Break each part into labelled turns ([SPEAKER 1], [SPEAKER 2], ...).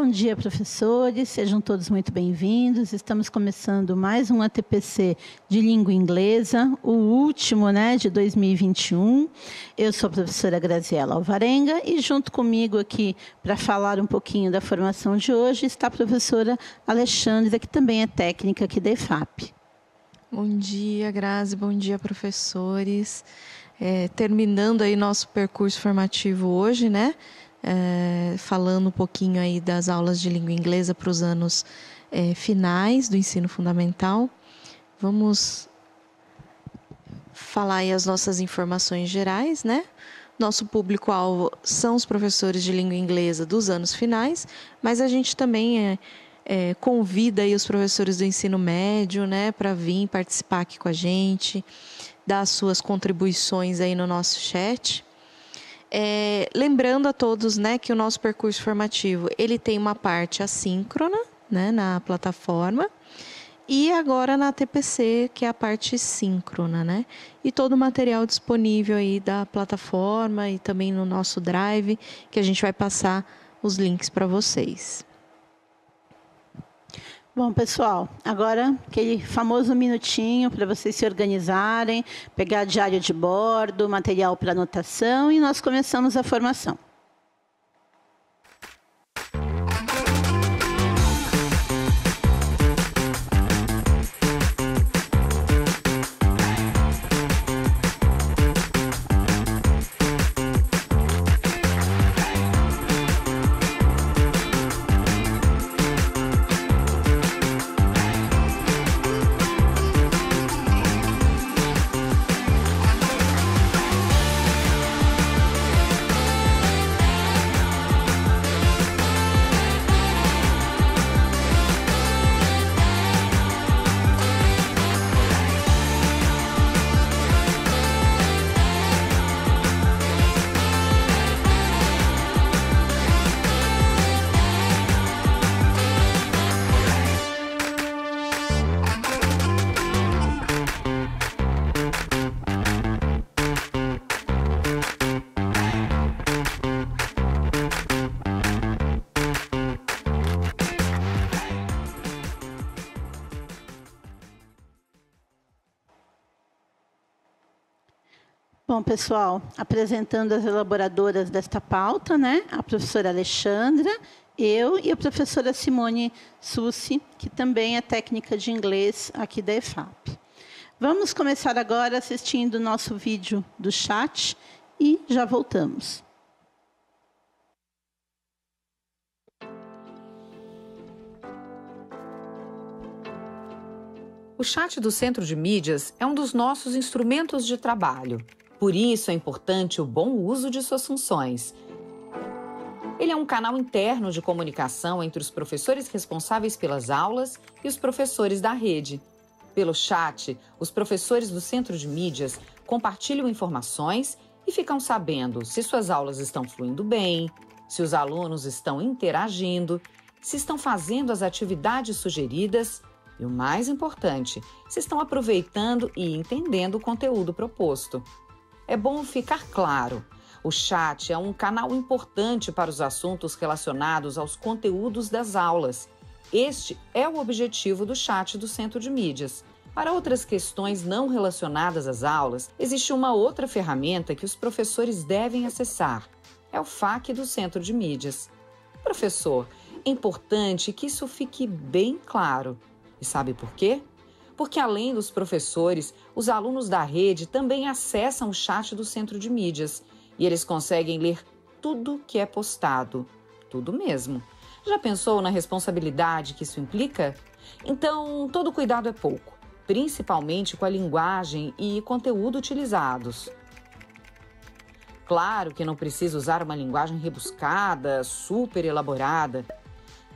[SPEAKER 1] Bom dia, professores, sejam todos muito bem-vindos. Estamos começando mais um ATPC de língua inglesa, o último, de 2021. Eu sou a professora Graziela Alvarenga e junto comigo aqui para falar um pouquinho da formação de hoje está a professora Alexandra, que também é técnica aqui da EFAP.
[SPEAKER 2] Bom dia, Grazi, bom dia, professores. Terminando aí nosso percurso formativo hoje, falando um pouquinho aí das aulas de língua inglesa para os anos finais do ensino fundamental. Vamos falar aí as nossas informações gerais, Nosso público-alvo são os professores de língua inglesa dos anos finais, mas a gente também convida aí os professores do ensino médio, para vir participar aqui com a gente, dar as suas contribuições aí no nosso chat. Lembrando a todos, que o nosso percurso formativo, ele tem uma parte assíncrona, na plataforma, e agora na TPC, que é a parte síncrona, E todo o material disponível aí da plataforma e também no nosso Drive, que a gente vai passar os links para vocês.
[SPEAKER 1] Bom, pessoal, agora aquele famoso minutinho para vocês se organizarem, pegar diário de bordo, material para anotação e nós começamos a formação. Bom, pessoal, apresentando as elaboradoras desta pauta, a professora Alexandra, eu e a professora Simone Sussi, que também é técnica de inglês aqui da EFAP. Vamos começar agora assistindo o nosso vídeo do chat e já voltamos.
[SPEAKER 3] O chat do Centro de Mídias é um dos nossos instrumentos de trabalho. Por isso é importante o bom uso de suas funções. Ele é um canal interno de comunicação entre os professores responsáveis pelas aulas e os professores da rede. Pelo chat, os professores do Centro de Mídias compartilham informações e ficam sabendo se suas aulas estão fluindo bem, se os alunos estão interagindo, se estão fazendo as atividades sugeridas e, o mais importante, se estão aproveitando e entendendo o conteúdo proposto. É bom ficar claro, o chat é um canal importante para os assuntos relacionados aos conteúdos das aulas. Este é o objetivo do chat do Centro de Mídias. Para outras questões não relacionadas às aulas, existe uma outra ferramenta que os professores devem acessar. É o FAQ do Centro de Mídias. Professor, é importante que isso fique bem claro. E sabe por quê? Porque, além dos professores, os alunos da rede também acessam o chat do Centro de Mídias e eles conseguem ler tudo que é postado. Tudo mesmo. Já pensou na responsabilidade que isso implica? Então, todo cuidado é pouco, principalmente com a linguagem e conteúdo utilizados. Claro que não precisa usar uma linguagem rebuscada, super elaborada,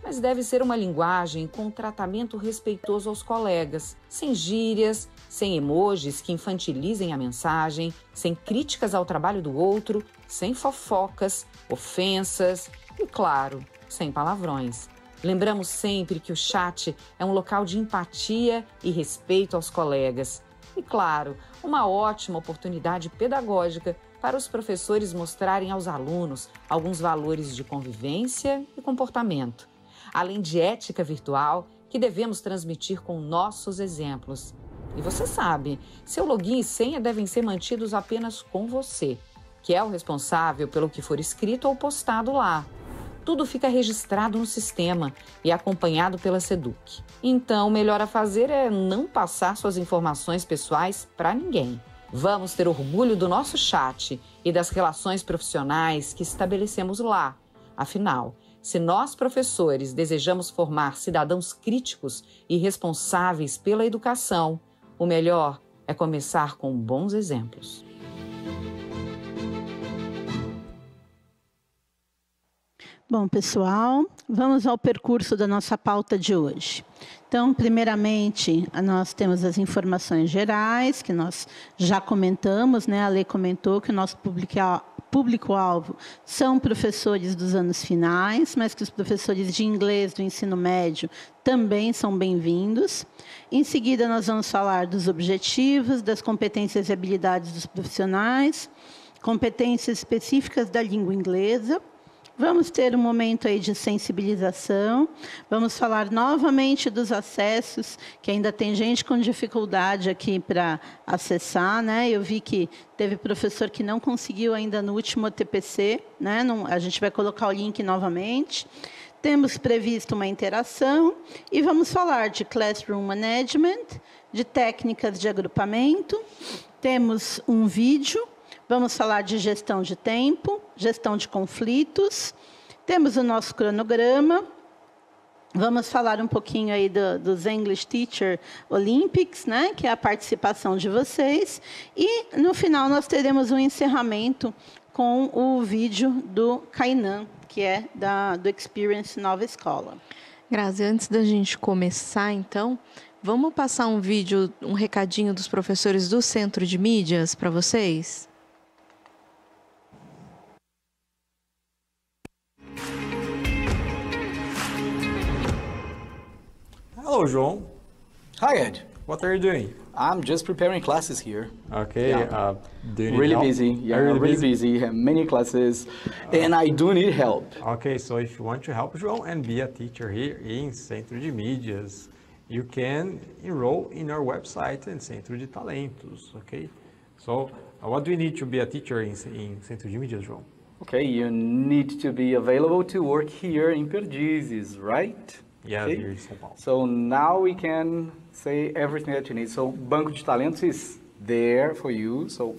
[SPEAKER 3] mas deve ser uma linguagem com tratamento respeitoso aos colegas, sem gírias, sem emojis que infantilizem a mensagem, sem críticas ao trabalho do outro, sem fofocas, ofensas e, claro, sem palavrões. Lembramos sempre que o chat é um local de empatia e respeito aos colegas. E, claro, uma ótima oportunidade pedagógica para os professores mostrarem aos alunos alguns valores de convivência e comportamento. além de ética virtual, que devemos transmitir com nossos exemplos. E você sabe, seu login e senha devem ser mantidos apenas com você, que é o responsável pelo que for escrito ou postado lá. Tudo fica registrado no sistema e acompanhado pela SEDUC. Então, o melhor a fazer é não passar suas informações pessoais para ninguém. Vamos ter orgulho do nosso chat e das relações profissionais que estabelecemos lá. Afinal, se nós, professores, desejamos formar cidadãos críticos e responsáveis pela educação, o melhor é começar com bons exemplos.
[SPEAKER 1] Bom, pessoal, vamos ao percurso da nossa pauta de hoje. Então, primeiramente, nós temos as informações gerais, que nós já comentamos, né? A Lê comentou que o nosso público-alvo são professores dos anos finais, mas que os professores de inglês do ensino médio também são bem-vindos. Em seguida, nós vamos falar dos objetivos, das competências e habilidades dos profissionais, competências específicas da língua inglesa. Vamos ter um momento aí de sensibilização, vamos falar novamente dos acessos, que ainda tem gente com dificuldade aqui para acessar, né? Eu vi que teve professor que não conseguiu ainda no último TPC, né? A gente vai colocar o link novamente. Temos previsto uma interação e vamos falar de Classroom Management, de técnicas de agrupamento, temos um vídeo. Vamos falar de gestão de tempo, gestão de conflitos. Temos o nosso cronograma. Vamos falar um pouquinho aí dos English Teacher Olympics, né, que é a participação de vocês. E, no final, nós teremos um encerramento com o vídeo do Kainan, que é do Experience Nova Escola.
[SPEAKER 2] Grazi, antes da gente começar, então, vamos passar um vídeo, um recadinho dos professores do Centro de Mídias para vocês?
[SPEAKER 4] Hello, João.
[SPEAKER 5] Hi, Ed.
[SPEAKER 4] What are you doing?
[SPEAKER 5] I'm just preparing classes here.
[SPEAKER 4] Okay.
[SPEAKER 5] Yeah.
[SPEAKER 4] Do you need
[SPEAKER 5] Really
[SPEAKER 4] help?
[SPEAKER 5] busy. Yeah, really busy. Have many classes, and I do need help.
[SPEAKER 4] Okay, so if you want to help João and be a teacher here in Centro de Mídias, you can enroll in our website in Centro de Talentos. Okay. So what do you need to be a teacher in Centro de Mídias, João?
[SPEAKER 5] Okay, you need to be available to work here in Perdizes, right?
[SPEAKER 4] Yes,
[SPEAKER 5] Okay.
[SPEAKER 4] here in São Paulo.
[SPEAKER 5] So now we can say everything that you need. So Banco de Talentos is there for you, so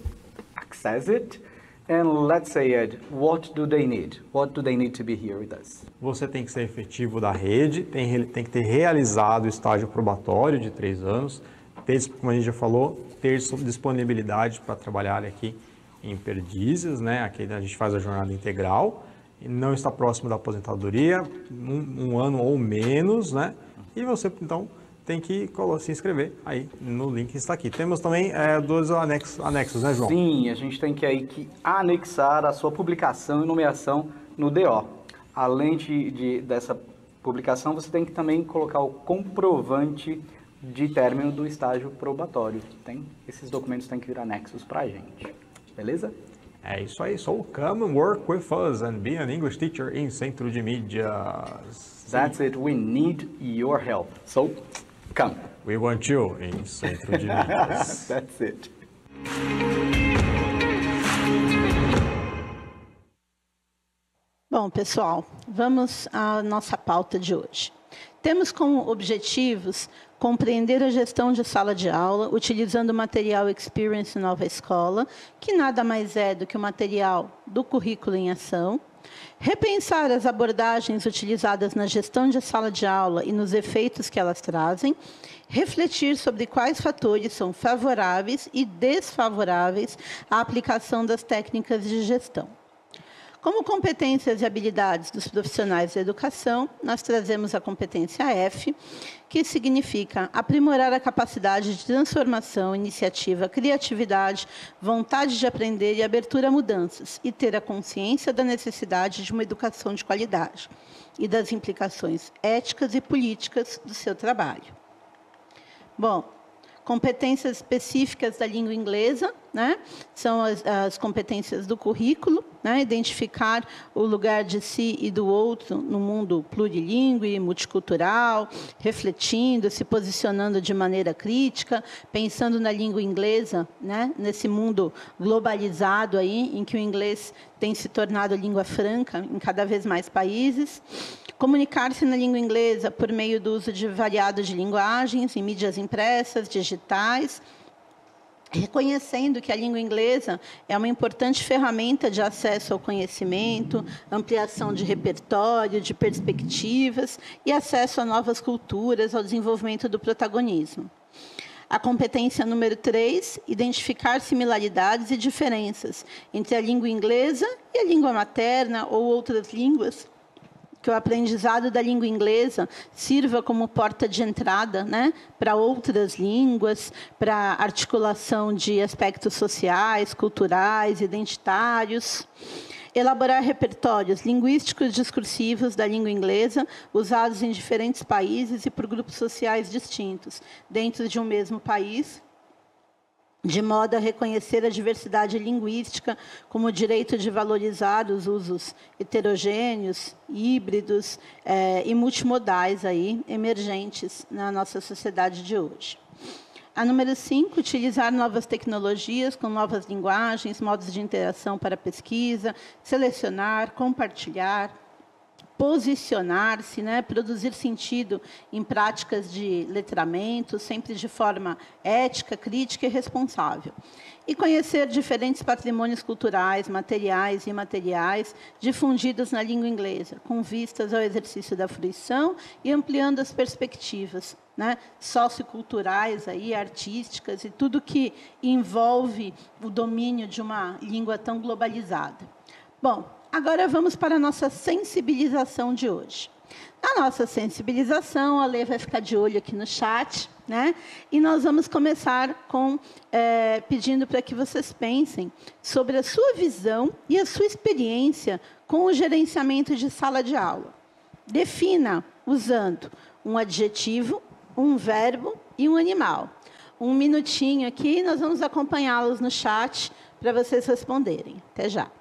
[SPEAKER 5] access it. And let's say, Ed, what do they need? What do they need to be here with us?
[SPEAKER 4] Você tem que ser efetivo da rede, tem que ter realizado o estágio probatório de 3 anos, ter, como a gente já falou, ter disponibilidade para trabalhar aqui em Perdizes, né? Aqui a gente faz a jornada integral, e não está próximo da aposentadoria, um ano ou menos, né? E você, então, tem que se inscrever aí no link que está aqui. Temos também 2 anexos, né, João?
[SPEAKER 5] Sim, a gente tem que anexar a sua publicação e nomeação no DO. Além dessa publicação, você tem que também colocar o comprovante de término do estágio probatório. Esses documentos têm que vir anexos para a gente. Beleza?
[SPEAKER 4] É isso aí. So come and work with us and be an English teacher in Centro de Mídias.
[SPEAKER 5] That's it. We need your help. So, come.
[SPEAKER 4] We want you in Centro de Mídias.
[SPEAKER 5] That's it.
[SPEAKER 1] Bom, pessoal, vamos à nossa pauta de hoje. Temos como objetivos compreender a gestão de sala de aula utilizando o material Experience Nova Escola, que nada mais é do que o material do currículo em ação, repensar as abordagens utilizadas na gestão de sala de aula e nos efeitos que elas trazem, refletir sobre quais fatores são favoráveis e desfavoráveis à aplicação das técnicas de gestão. Como competências e habilidades dos profissionais da educação, nós trazemos a competência F, que significa aprimorar a capacidade de transformação, iniciativa, criatividade, vontade de aprender e abertura a mudanças, e ter a consciência da necessidade de uma educação de qualidade e das implicações éticas e políticas do seu trabalho. Bom, competências específicas da língua inglesa, né? São as competências do currículo. né? Identificar o lugar de si e do outro no mundo plurilingüe, multicultural, refletindo, se posicionando de maneira crítica, pensando na língua inglesa, né? Nesse mundo globalizado aí, em que o inglês tem se tornado língua franca em cada vez mais países. Comunicar-se na língua inglesa por meio do uso de variados de linguagens, em mídias impressas, digitais, reconhecendo que a língua inglesa é uma importante ferramenta de acesso ao conhecimento, ampliação de repertório, de perspectivas e acesso a novas culturas, ao desenvolvimento do protagonismo. A competência número 3, identificar similaridades e diferenças entre a língua inglesa e a língua materna ou outras línguas, que o aprendizado da língua inglesa sirva como porta de entrada, né, para outras línguas, para articulação de aspectos sociais, culturais, identitários. Elaborar repertórios linguísticos discursivos da língua inglesa, usados em diferentes países e por grupos sociais distintos, dentro de um mesmo país, de modo a reconhecer a diversidade linguística como o direito de valorizar os usos heterogêneos, híbridos e multimodais aí, emergentes na nossa sociedade de hoje. A número 5, utilizar novas tecnologias com novas linguagens, modos de interação para pesquisa, selecionar, compartilhar, posicionar-se, né, produzir sentido em práticas de letramento, sempre de forma ética, crítica e responsável. E conhecer diferentes patrimônios culturais, materiais e imateriais, difundidos na língua inglesa, com vistas ao exercício da fruição e ampliando as perspectivas, né, socioculturais, aí, artísticas e tudo que envolve o domínio de uma língua tão globalizada. Bom, agora vamos para a nossa sensibilização de hoje. Na nossa sensibilização, a Lê vai ficar de olho aqui no chat, né? E nós vamos começar com pedindo para que vocês pensem sobre a sua visão e a sua experiência com o gerenciamento de sala de aula. Defina usando um adjetivo, um verbo e um animal. Um minutinho aqui, nós vamos acompanhá-los no chat para vocês responderem. Até já.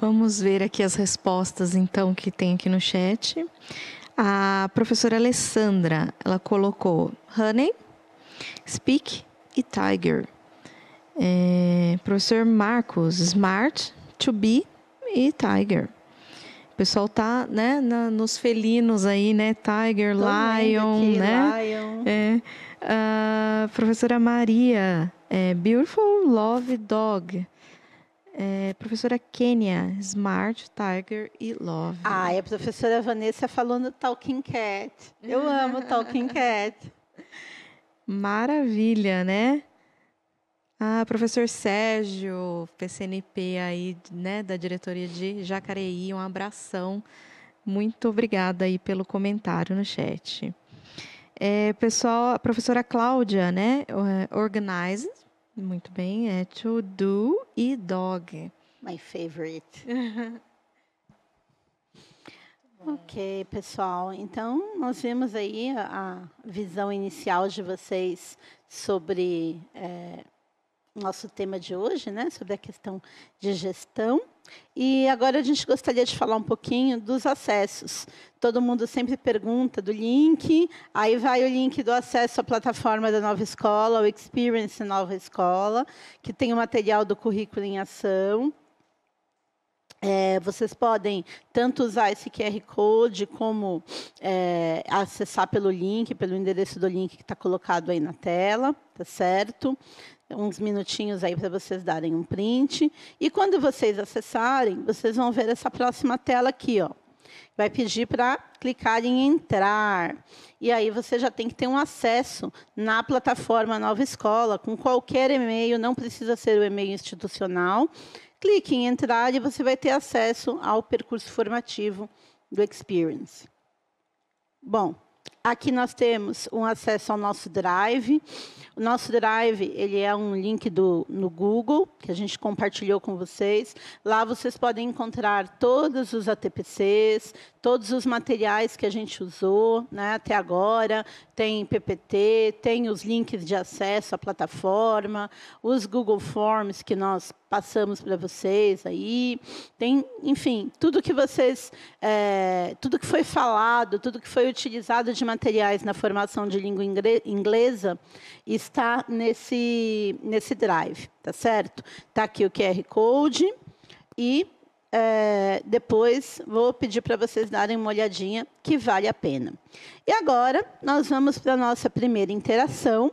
[SPEAKER 2] Vamos ver aqui as respostas, então, que tem aqui no chat. A professora Alessandra, ela colocou honey, speak e tiger. Professor Marcos, smart, to be e tiger. O pessoal tá, né, nos felinos aí, né? Tiger, lion, aqui, né? Lion. Professora Maria, beautiful, love, dog. Professora Kênia, Smart, Tiger e Love.
[SPEAKER 1] Ah, e a professora Vanessa falou no Talking Cat. Eu amo Talking Cat.
[SPEAKER 2] Maravilha, né? Professor Sérgio, PCNP aí, né, da diretoria de Jacareí, um abração. Muito obrigada aí pelo comentário no chat. Pessoal, a professora Cláudia, né, organize. Muito bem, to do e dog.
[SPEAKER 1] My favorite. Ok, pessoal. Então, nós vimos aí a visão inicial de vocês sobre nosso tema de hoje, né, sobre a questão de gestão. E agora a gente gostaria de falar um pouquinho dos acessos. Todo mundo sempre pergunta do link, aí vai o link do acesso à plataforma da Nova Escola, o Experience Nova Escola, que tem o material do currículo em ação. Vocês podem tanto usar esse QR Code, como acessar pelo link, pelo endereço do link que está colocado aí na tela, tá certo? Uns minutinhos aí para vocês darem um print. E quando vocês acessarem, vocês vão ver essa próxima tela aqui, ó. Vai pedir para clicar em entrar. E aí você já tem que ter um acesso na plataforma Nova Escola, com qualquer e-mail, não precisa ser o e-mail institucional. Clique em entrar e você vai ter acesso ao percurso formativo do Experience. Bom, aqui nós temos um acesso ao nosso Drive. O nosso Drive, ele é um link no Google, que a gente compartilhou com vocês. Lá vocês podem encontrar todos os ATPCs, todos os materiais que a gente usou, né, até agora. Tem PPT, tem os links de acesso à plataforma, os Google Forms que nós passamos para vocês aí. Tem, enfim, tudo que vocês, tudo que foi falado, tudo que foi utilizado de materiais na formação de língua inglesa está nesse Drive, tá certo? Está aqui o QR Code e depois vou pedir para vocês darem uma olhadinha, que vale a pena. E agora nós vamos para a nossa primeira interação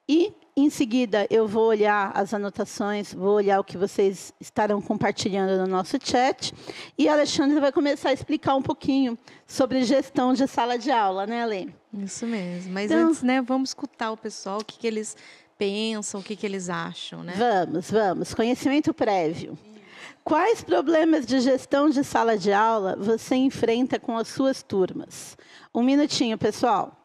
[SPEAKER 1] e, em seguida, eu vou olhar as anotações, vou olhar o que vocês estarão compartilhando no nosso chat. E a Alexandra vai começar a explicar um pouquinho sobre gestão de sala de aula, né, Ale?
[SPEAKER 2] Isso mesmo. Mas
[SPEAKER 1] então,
[SPEAKER 2] antes, né, vamos escutar o pessoal, o que eles pensam, o que eles acham, né?
[SPEAKER 1] Vamos. Conhecimento prévio. Quais problemas de gestão de sala de aula você enfrenta com as suas turmas? Um minutinho, pessoal.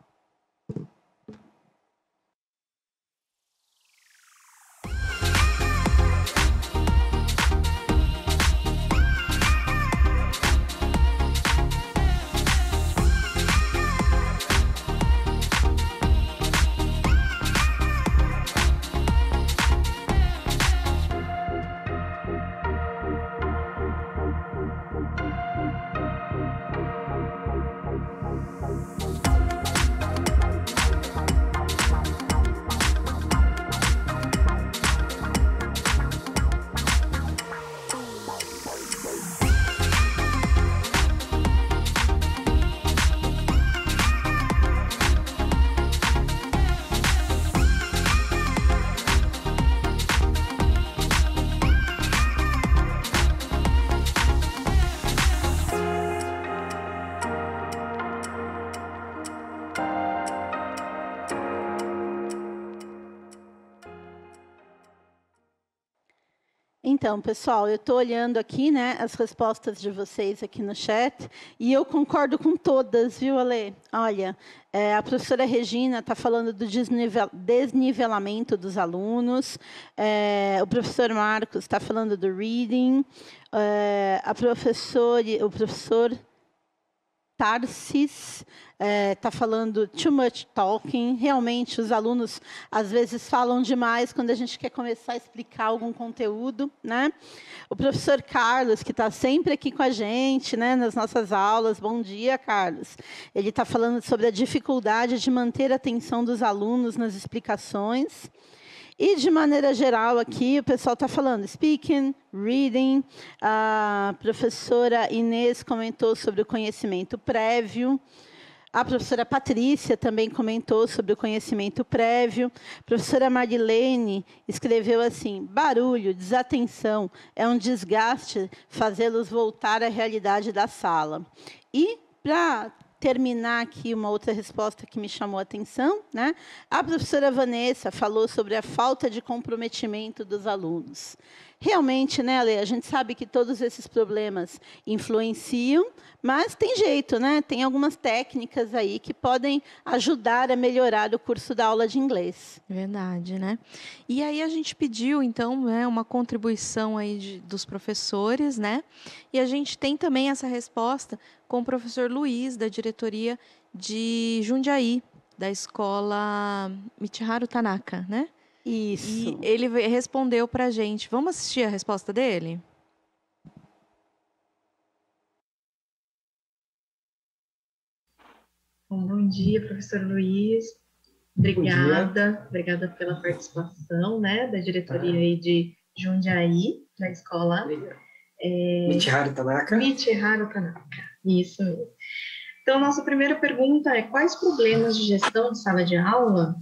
[SPEAKER 1] Então, pessoal, eu estou olhando aqui, né, as respostas de vocês aqui no chat, e eu concordo com todas, viu, Ale? Olha, a professora Regina está falando do desnivelamento dos alunos, o professor Marcos está falando do reading, o professor Tarsis está falando too much talking. Realmente, os alunos, às vezes, falam demais quando a gente quer começar a explicar algum conteúdo, né? O professor Carlos, que está sempre aqui com a gente, né, nas nossas aulas. Bom dia, Carlos. Ele está falando sobre a dificuldade de manter a atenção dos alunos nas explicações. E, de maneira geral, aqui o pessoal está falando speaking, reading. A professora Inês comentou sobre o conhecimento prévio. A professora Patrícia também comentou sobre o conhecimento prévio. A professora Marilene escreveu assim: barulho, desatenção, é um desgaste fazê-los voltar à realidade da sala. E, para terminar aqui, uma outra resposta que me chamou a atenção, né? A professora Vanessa falou sobre a falta de comprometimento dos alunos. Realmente, né, Ale, a gente sabe que todos esses problemas influenciam, mas tem jeito, né? Tem algumas técnicas aí que podem ajudar a melhorar o curso da aula de inglês.
[SPEAKER 2] Verdade, né? E aí a gente pediu, então, né, uma contribuição aí dos professores, né? E a gente tem também essa resposta com o professor Luiz, da diretoria de Jundiaí, da escola Michiharu Tanaka, né?
[SPEAKER 1] Isso.
[SPEAKER 2] E ele respondeu para a gente. Vamos assistir a resposta dele?
[SPEAKER 6] Bom dia, professor Luiz. Obrigada pela participação, né, da diretoria aí de Jundiaí, da escola
[SPEAKER 7] Michiharu Tanaka.
[SPEAKER 6] Michiharu Tanaka, isso mesmo. Então, nossa primeira pergunta é: quais problemas de gestão de sala de aula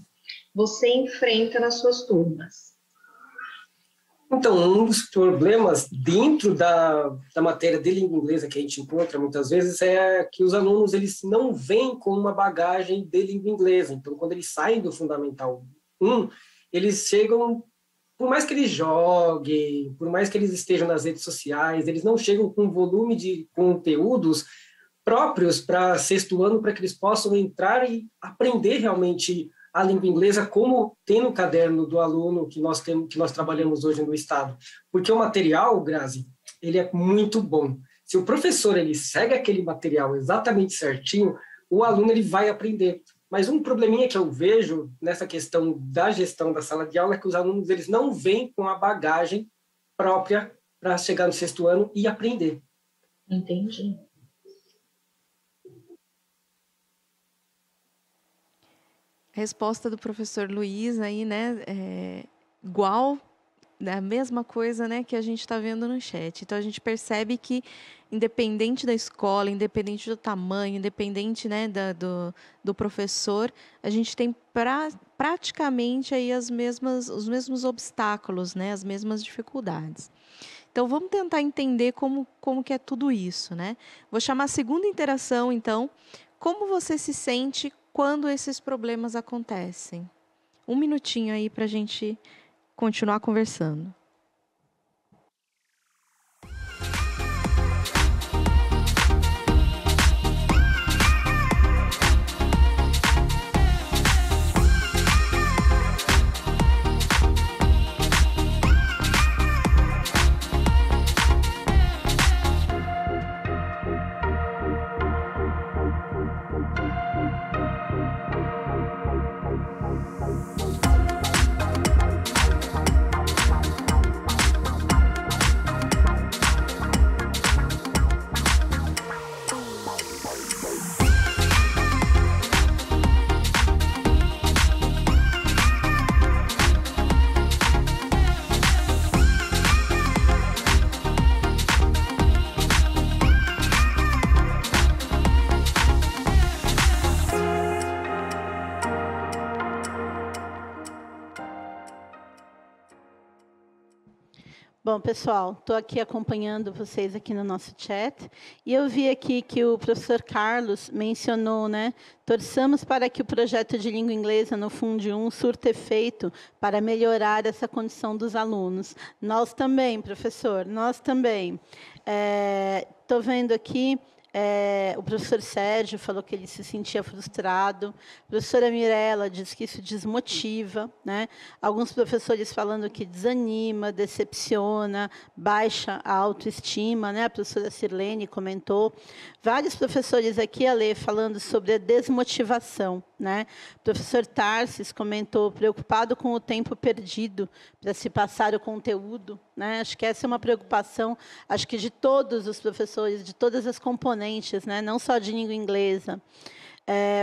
[SPEAKER 6] você enfrenta nas suas turmas?
[SPEAKER 7] Então, um dos problemas dentro da matéria de língua inglesa que a gente encontra muitas vezes é que os alunos eles não vêm com uma bagagem de língua inglesa. Então, quando eles saem do Fundamental 1, eles chegam, por mais que eles joguem, por mais que eles estejam nas redes sociais, eles não chegam com um volume de conteúdos próprios para sexto ano, para que eles possam entrar e aprender realmente a língua inglesa, como tem no caderno do aluno que nós trabalhamos hoje no estado. Porque o material, Grazi, ele é muito bom. Se o professor ele segue aquele material exatamente certinho, o aluno ele vai aprender. Mas um probleminha que eu vejo nessa questão da gestão da sala de aula é que os alunos eles não vêm com a bagagem própria para chegar no sexto ano e aprender.
[SPEAKER 6] Entendi.
[SPEAKER 2] Resposta do professor Luiz aí, né, igual, a mesma coisa, né, que a gente está vendo no chat. Então, a gente percebe que, independente da escola, independente do tamanho, independente, né, do professor, a gente tem praticamente aí os mesmos obstáculos, né, as mesmas dificuldades. Então, vamos tentar entender como que é tudo isso, né? Vou chamar a segunda interação, então. Como você se sente quando esses problemas acontecem? Um minutinho aí para a gente continuar conversando.
[SPEAKER 1] Bom, pessoal, estou aqui acompanhando vocês aqui no nosso chat e eu vi aqui que o professor Carlos mencionou, né? Torçamos para que o projeto de língua inglesa no Fundi 1 surta efeito para melhorar essa condição dos alunos. Nós também, professor, nós também. Estou vendo aqui. O professor Sérgio falou que ele se sentia frustrado. A professora Mirella diz que isso desmotiva, né? Alguns professores falando que desanima, decepciona, baixa a autoestima, né? A professora Sirlene comentou. Vários professores aqui, Ale, falando sobre a desmotivação, né? O professor Tarsis comentou, preocupado com o tempo perdido para se passar o conteúdo, né? Acho que essa é uma preocupação, acho que de todos os professores, de todas as componentes, né? Não só de língua inglesa.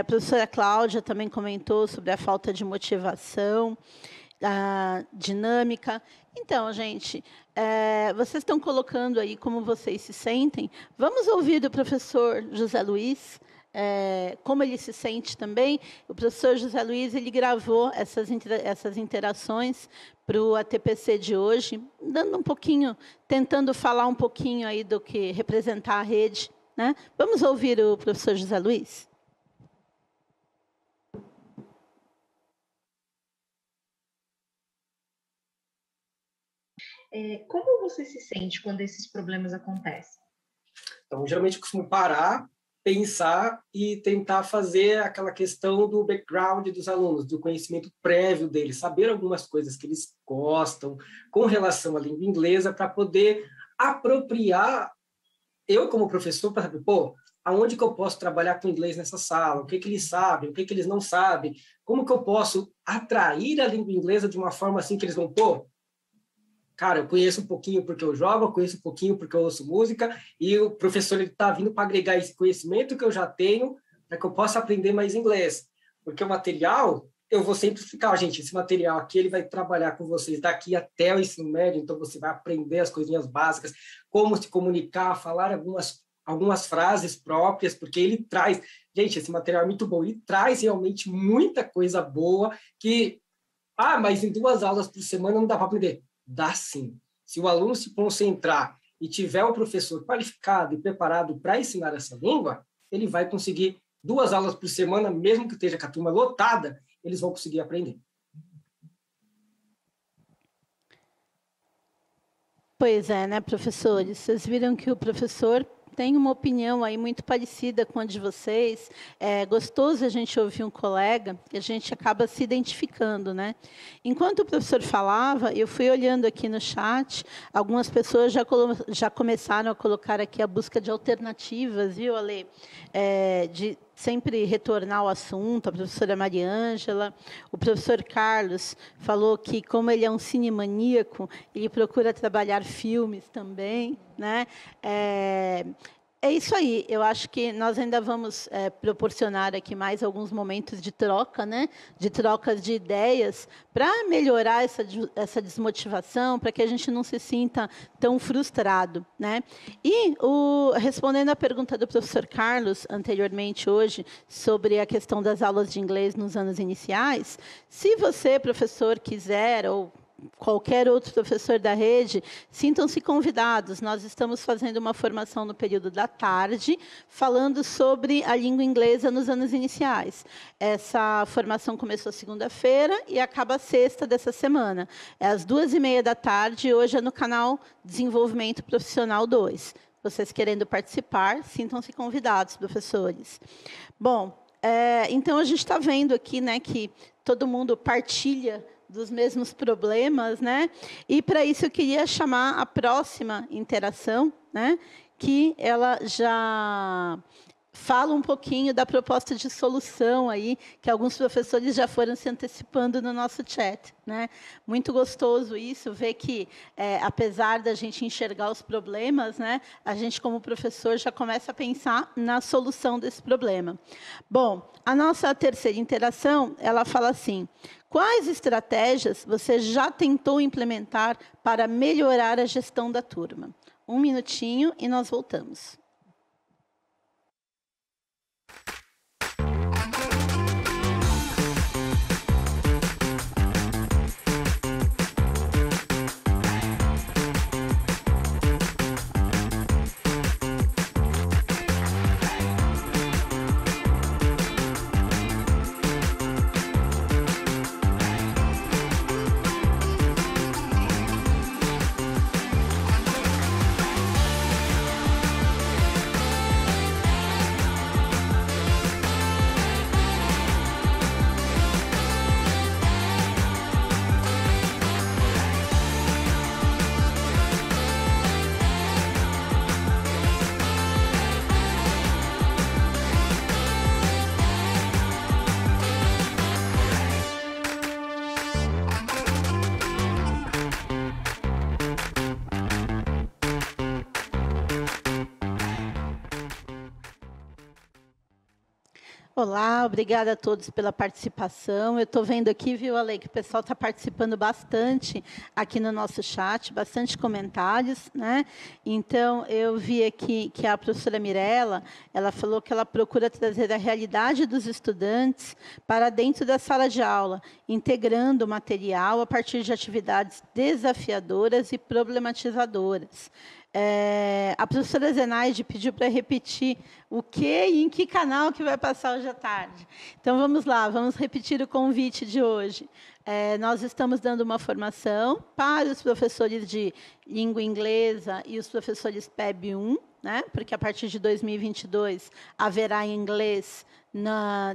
[SPEAKER 1] A professora Cláudia também comentou sobre a falta de motivação, a dinâmica. Então, gente, vocês estão colocando aí como vocês se sentem. Vamos ouvir do professor José Luiz, como ele se sente também. O professor José Luiz ele gravou essas interações para o ATPC de hoje, dando um pouquinho, tentando falar um pouquinho aí do que representar a rede, né? Vamos ouvir o professor José Luiz?
[SPEAKER 6] Como você se sente quando esses problemas acontecem?
[SPEAKER 7] Então, geralmente eu costumo parar, pensar e tentar fazer aquela questão do background dos alunos, do conhecimento prévio deles, saber algumas coisas que eles gostam com relação à língua inglesa para poder apropriar eu como professor para saber, aonde que eu posso trabalhar com inglês nessa sala, o que que eles sabem, o que que eles não sabem, como que eu posso atrair a língua inglesa de uma forma assim que eles vão, pô, cara, eu conheço um pouquinho porque eu jogo, eu conheço um pouquinho porque eu ouço música, e o professor está vindo para agregar esse conhecimento que eu já tenho para que eu possa aprender mais inglês. Porque o material, eu vou sempre explicar, gente, esse material aqui, ele vai trabalhar com vocês daqui até o ensino médio, então você vai aprender as coisinhas básicas, como se comunicar, falar algumas frases próprias, porque ele traz... Gente, esse material é muito bom, ele traz realmente muita coisa boa que... mas em 2 aulas por semana não dá para aprender. Dá sim. Se o aluno se concentrar e tiver um professor qualificado e preparado para ensinar essa língua, ele vai conseguir 2 aulas por semana, mesmo que esteja com a turma lotada, eles vão conseguir aprender.
[SPEAKER 1] Pois é, né, professores? Vocês viram que o professor tem uma opinião aí muito parecida com a de vocês. É gostoso a gente ouvir um colega e a gente acaba se identificando, né? Enquanto o professor falava, eu fui olhando aqui no chat, algumas pessoas já começaram a colocar aqui a busca de alternativas, viu, Ale? De sempre retornar ao assunto, a professora Mariângela, o professor Carlos falou que, como ele é um cinemaníaco, ele procura trabalhar filmes também, né? É isso aí, eu acho que nós ainda vamos proporcionar aqui mais alguns momentos de troca, né? De trocas de ideias, para melhorar essa desmotivação, para que a gente não se sinta tão frustrado, né? E, respondendo à pergunta do professor Carlos, anteriormente hoje, sobre a questão das aulas de inglês nos anos iniciais, se você, professor, quiser, ou qualquer outro professor da rede, sintam-se convidados. Nós estamos fazendo uma formação no período da tarde, falando sobre a língua inglesa nos anos iniciais. Essa formação começou segunda-feira e acaba sexta dessa semana. É às 2h30 da tarde, hoje é no canal Desenvolvimento Profissional 2. Vocês querendo participar, sintam-se convidados, professores. Bom, então a gente está vendo aqui, né, que todo mundo partilha dos mesmos problemas, né? E para isso eu queria chamar a próxima interação, né? Que ela já fala um pouquinho da proposta de solução aí, que alguns professores já foram se antecipando no nosso chat, né? Muito gostoso isso, ver que, apesar da gente enxergar os problemas, né, a gente, como professor, já começa a pensar na solução desse problema. Bom, a nossa terceira interação, ela fala assim: quais estratégias você já tentou implementar para melhorar a gestão da turma? 1 minutinho e nós voltamos. Olá, obrigada a todos pela participação. Eu estou vendo aqui, viu, Ale, que o pessoal está participando bastante aqui no nosso chat, bastante comentários, né? Então, eu vi aqui que a professora Mirella, ela falou que ela procura trazer a realidade dos estudantes para dentro da sala de aula, integrando o material a partir de atividades desafiadoras e problematizadoras. A professora Zenaide pediu para repetir o que e em que canal que vai passar hoje à tarde. Então, vamos lá, vamos repetir o convite de hoje. Nós estamos dando uma formação para os professores de língua inglesa e os professores PEB 1, né? Porque a partir de 2022 haverá inglês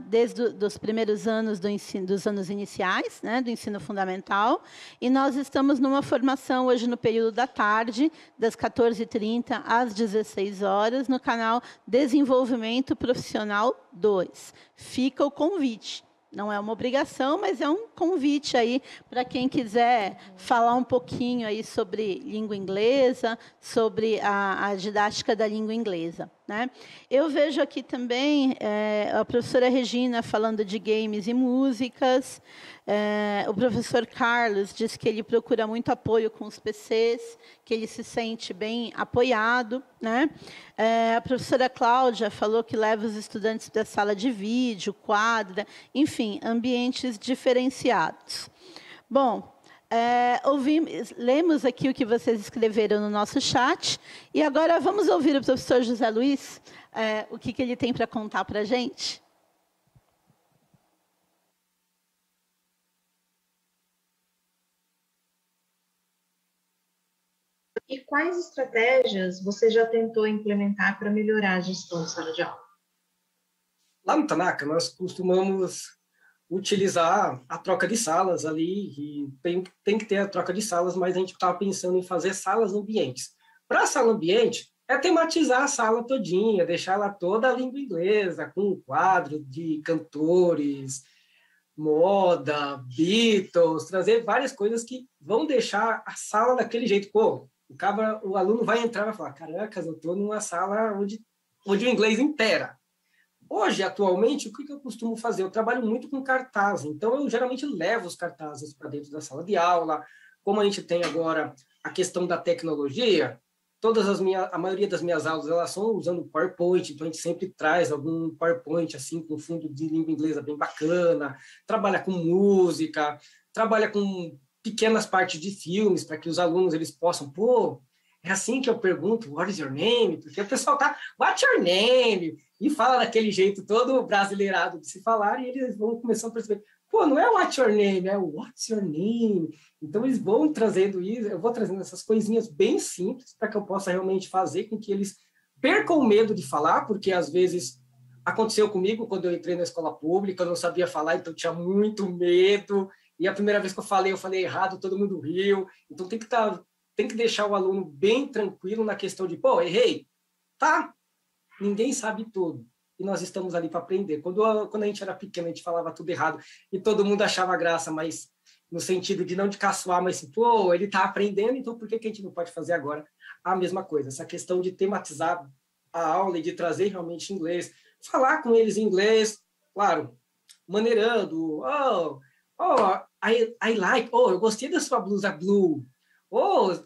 [SPEAKER 1] desde os primeiros anos dos anos iniciais, né, do ensino fundamental, e nós estamos numa formação hoje no período da tarde, das 14h30 às 16 horas, no canal Desenvolvimento Profissional 2. Fica o convite. Não é uma obrigação, mas é um convite aí para quem quiser falar um pouquinho aí sobre língua inglesa, sobre a didática da língua inglesa, né? Eu vejo aqui também a professora Regina falando de games e músicas. O professor Carlos diz que ele procura muito apoio com os PCs, que ele se sente bem apoiado, né? A professora Cláudia falou que leva os estudantes para a sala de vídeo, quadra, enfim, ambientes diferenciados. Bom, lemos aqui o que vocês escreveram no nosso chat, e agora vamos ouvir o professor José Luiz, o que ele tem para contar para a gente.
[SPEAKER 6] E quais estratégias você já tentou implementar para melhorar a gestão de sala de aula?
[SPEAKER 7] Lá no Tanaka, nós costumamos utilizar a troca de salas ali, e tem que ter a troca de salas, mas a gente estava pensando em fazer salas ambientes. Para a sala ambiente, é tematizar a sala todinha, deixar ela toda a língua inglesa, com um quadro de cantores, moda, Beatles, trazer várias coisas que vão deixar a sala daquele jeito. Pô, o aluno vai entrar e vai falar, caracas, eu estou numa sala onde o inglês impera. Hoje, atualmente, o que eu costumo fazer? Eu trabalho muito com cartaz, então eu geralmente levo os cartazes para dentro da sala de aula. Como a gente tem agora a questão da tecnologia, a maioria das minhas aulas elas são usando PowerPoint, então a gente sempre traz algum PowerPoint assim com fundo de língua inglesa bem bacana, trabalha com música, trabalha com pequenas partes de filmes para que os alunos eles possam, pô, é assim que eu pergunto, what is your name? Porque o pessoal tá, what's your name? E fala daquele jeito todo brasileirado de se falar, e eles vão começando a perceber, pô, não é what's your name, é what's your name? Então eles vão trazendo isso, eu vou trazendo essas coisinhas bem simples para que eu possa realmente fazer com que eles percam o medo de falar, porque às vezes aconteceu comigo quando eu entrei na escola pública, eu não sabia falar, então eu tinha muito medo, e a primeira vez que eu falei errado, todo mundo riu, então tem que deixar o aluno bem tranquilo na questão de, pô, errei, tá? Ninguém sabe tudo, e nós estamos ali para aprender. Quando a gente era pequeno, a gente falava tudo errado, e todo mundo achava graça, mas no sentido de não de caçoar, mas assim, pô, ele está aprendendo, então por que a gente não pode fazer agora a mesma coisa? Essa questão de tematizar a aula e de trazer realmente inglês, falar com eles em inglês, claro, maneirando, I like, eu gostei da sua blusa blue,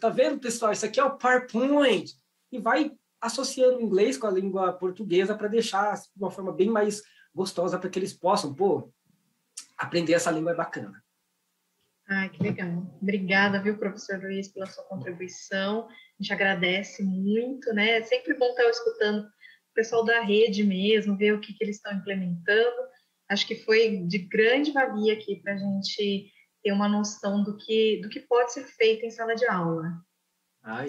[SPEAKER 7] tá vendo, pessoal, isso aqui é o PowerPoint, e vai associando o inglês com a língua portuguesa para deixar de uma forma bem mais gostosa para que eles possam, aprender essa língua é bacana.
[SPEAKER 6] Que legal. Obrigada, viu, professor Luiz, pela sua contribuição. A gente agradece muito, né? É sempre bom estar escutando o pessoal da rede mesmo, ver o que eles estão implementando. Acho que foi de grande valia aqui para a gente ter uma noção do que pode ser feito em sala de aula.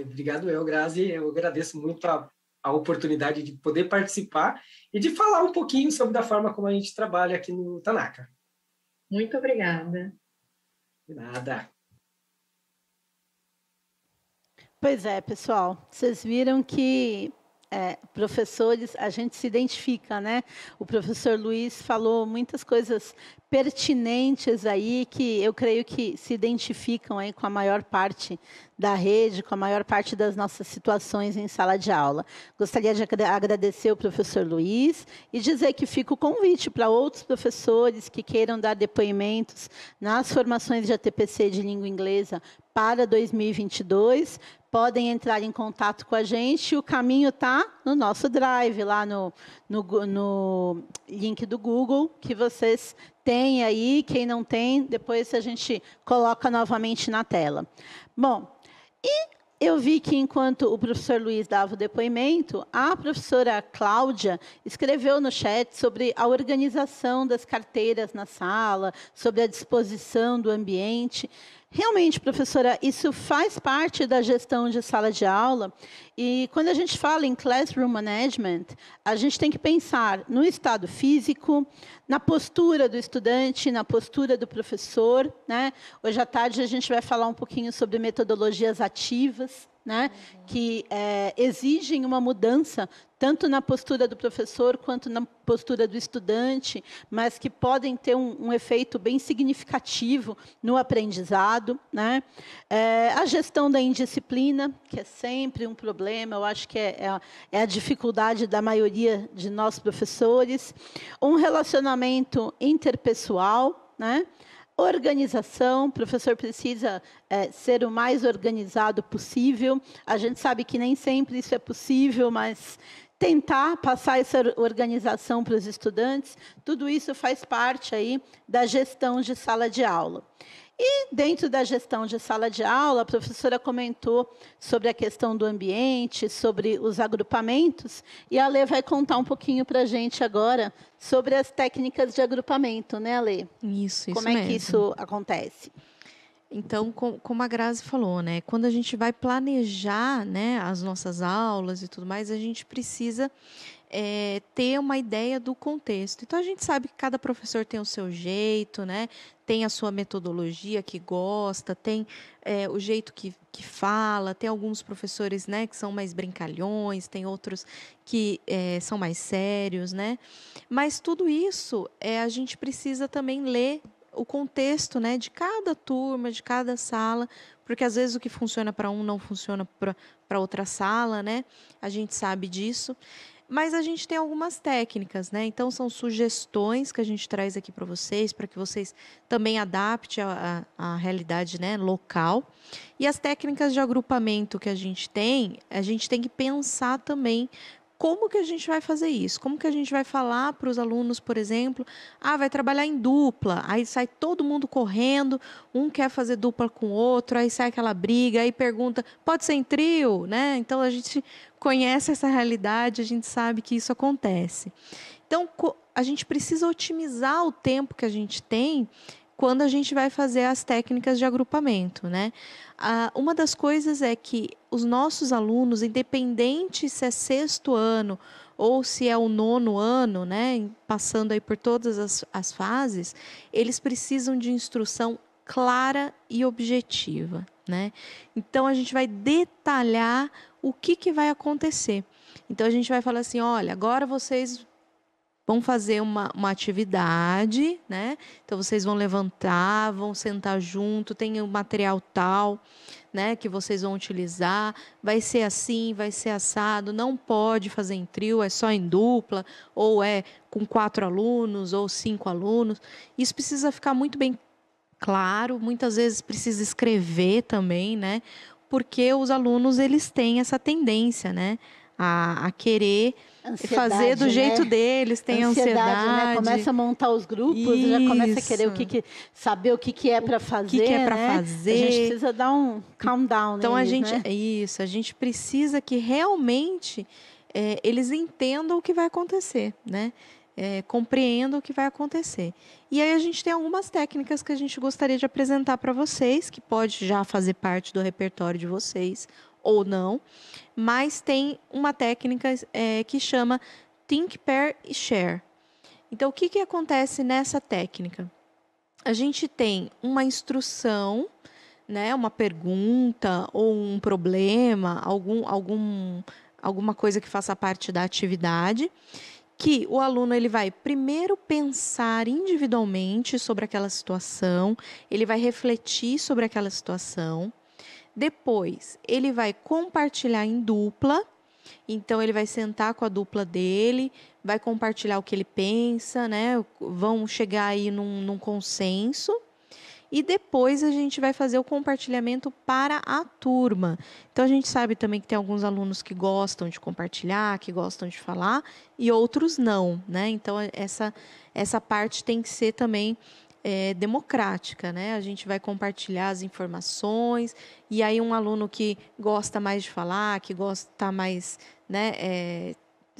[SPEAKER 7] Obrigado, Grazi. Eu agradeço muito a oportunidade de poder participar e de falar um pouquinho sobre a forma como a gente trabalha aqui no Tanaka.
[SPEAKER 6] Muito obrigada.
[SPEAKER 7] De nada.
[SPEAKER 1] Pois é, pessoal, vocês viram que professores, a gente se identifica, né? O professor Luiz falou muitas coisas pertinentes aí que eu creio que se identificam aí com a maior parte da rede, com a maior parte das nossas situações em sala de aula. Gostaria de agradecer o professor Luiz e dizer que fica o convite para outros professores que queiram dar depoimentos nas formações de ATPC de língua inglesa para 2022, podem entrar em contato com a gente. O caminho está no nosso Drive, lá no link do Google, que vocês têm aí. Quem não tem, depois a gente coloca novamente na tela. Bom, e eu vi que, enquanto o professor Luiz dava o depoimento, a professora Cláudia escreveu no chat sobre a organização das carteiras na sala, sobre a disposição do ambiente. Realmente, professora, isso faz parte da gestão de sala de aula. E quando a gente fala em classroom management, a gente tem que pensar no estado físico, na postura do estudante, na postura do professor, né? Hoje à tarde a gente vai falar um pouquinho sobre metodologias ativas, né? Que exigem uma mudança tanto na postura do professor quanto na postura do estudante, mas que podem ter um efeito bem significativo no aprendizado, né? A gestão da indisciplina, que é sempre um problema, eu acho que é a dificuldade da maioria de nós professores. Um relacionamento interpessoal, né? Organização, o professor precisa ser o mais organizado possível. A gente sabe que nem sempre isso é possível, mas tentar passar essa organização para os estudantes, tudo isso faz parte aí da gestão de sala de aula. E dentro da gestão de sala de aula, a professora comentou sobre a questão do ambiente, sobre os agrupamentos, e a Lê vai contar um pouquinho para a gente agora sobre as técnicas de agrupamento, né, Lê?
[SPEAKER 2] Isso
[SPEAKER 1] Como
[SPEAKER 2] mesmo.
[SPEAKER 1] É que isso acontece?
[SPEAKER 2] Então, como a Grazi falou, né, quando a gente vai planejar, né, as nossas aulas e tudo mais, a gente precisa ter uma ideia do contexto. Então, a gente sabe que cada professor tem o seu jeito, né, tem a sua metodologia que gosta, tem o jeito que fala, tem alguns professores, né, que são mais brincalhões, tem outros que são mais sérios, né, mas tudo isso a gente precisa também ler o contexto, né, de cada turma, de cada sala, porque às vezes o que funciona para um não funciona para outra sala, né? A gente sabe disso. Mas a gente tem algumas técnicas, né? Então são sugestões que a gente traz aqui para que vocês também adaptem à realidade, né, local. E as técnicas de agrupamento que a gente tem que pensar também como que a gente vai fazer isso? Como que a gente vai falar para os alunos, por exemplo, vai trabalhar em dupla, aí sai todo mundo correndo, um quer fazer dupla com o outro, aí sai aquela briga, aí pergunta, pode ser em trio, né? Então, a gente conhece essa realidade, a gente sabe que isso acontece. Então, a gente precisa otimizar o tempo que a gente tem quando a gente vai fazer as técnicas de agrupamento, né? Uma das coisas é que os nossos alunos, independente se é 6º ano ou se é o 9º ano, né, passando aí por todas as fases, eles precisam de instrução clara e objetiva, né? Então, a gente vai detalhar o que vai acontecer. Então, a gente vai falar assim, olha, agora vocês vão fazer uma atividade, né? Então, vocês vão levantar, vão sentar junto, tem um material tal, né, que vocês vão utilizar, vai ser assim, vai ser assado, não pode fazer em trio, é só em dupla, ou é com 4 alunos, ou 5 alunos. Isso precisa ficar muito bem claro, muitas vezes precisa escrever também, né? Porque os alunos, eles têm essa tendência, né, a querer fazer do jeito deles, tem ansiedade.
[SPEAKER 1] Né? Começa a montar os grupos, já começa a querer saber o que é para fazer.
[SPEAKER 2] O que é para fazer.
[SPEAKER 1] A gente precisa dar um calm down
[SPEAKER 2] então,
[SPEAKER 1] neles,
[SPEAKER 2] a gente precisa que realmente eles entendam o que vai acontecer, né? Compreendam o que vai acontecer. E aí a gente tem algumas técnicas que a gente gostaria de apresentar para vocês, que pode já fazer parte do repertório de vocês, ou não, mas tem uma técnica que chama Think, Pair e Share. Então, o que acontece nessa técnica? A gente tem uma instrução, né, uma pergunta ou um problema, alguma coisa que faça parte da atividade, que o aluno ele vai primeiro pensar individualmente sobre aquela situação, ele vai refletir sobre aquela situação. Depois, ele vai compartilhar em dupla, então ele vai sentar com a dupla dele, vai compartilhar o que ele pensa, né? Vão chegar aí num consenso. E depois a gente vai fazer o compartilhamento para a turma. Então, a gente sabe também que tem alguns alunos que gostam de compartilhar, que gostam de falar, e outros não, né? Então, essa parte tem que ser também democrática, né? A gente vai compartilhar as informações, e aí um aluno que gosta mais de falar, que gosta mais, né,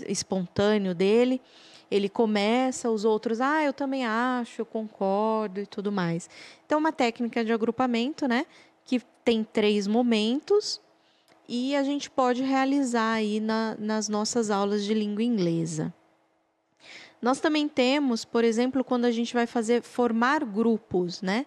[SPEAKER 2] espontâneo dele, ele começa, os outros, eu também acho, eu concordo e tudo mais. Então, uma técnica de agrupamento, né, que tem 3 momentos e a gente pode realizar aí nas nossas aulas de língua inglesa. Nós também temos, por exemplo, quando a gente vai formar grupos, né?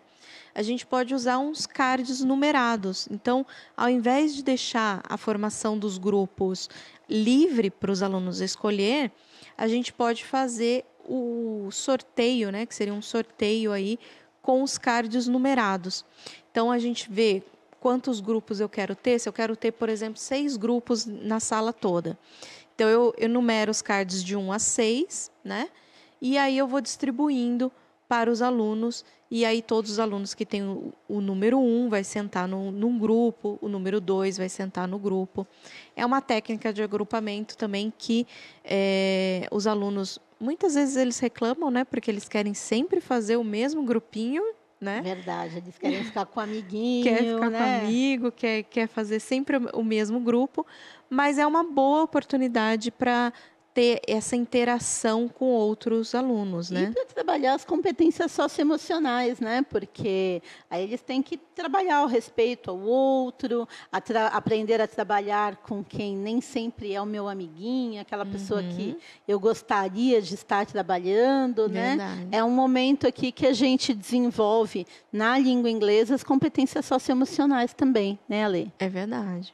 [SPEAKER 2] A gente pode usar uns cards numerados. Então, ao invés de deixar a formação dos grupos livre para os alunos escolher, a gente pode fazer o sorteio, né? Que seria um sorteio aí com os cards numerados. Então, a gente vê quantos grupos eu quero ter. Se eu quero ter, por exemplo, 6 grupos na sala toda. Então, eu numero os cards de 1 a 6, né? E aí eu vou distribuindo para os alunos, e aí todos os alunos que têm o número 1 vai sentar num grupo, o número 2 vai sentar no grupo. É uma técnica de agrupamento também que os alunos, muitas vezes eles reclamam, né? Porque eles querem sempre fazer o mesmo grupinho, né?
[SPEAKER 1] Verdade, eles querem ficar com o amiguinho,
[SPEAKER 2] quer ficar
[SPEAKER 1] né?
[SPEAKER 2] com amigo, quer fazer sempre o mesmo grupo, mas é uma boa oportunidade para ter essa interação com outros alunos, né?
[SPEAKER 1] E para trabalhar as competências socioemocionais, né? Porque aí eles têm que trabalhar o respeito ao outro, aprender a trabalhar com quem nem sempre é o meu amiguinho, aquela pessoa que eu gostaria de estar trabalhando, né? É um momento aqui que a gente desenvolve na língua inglesa as competências socioemocionais também, né, Ale?
[SPEAKER 2] É verdade.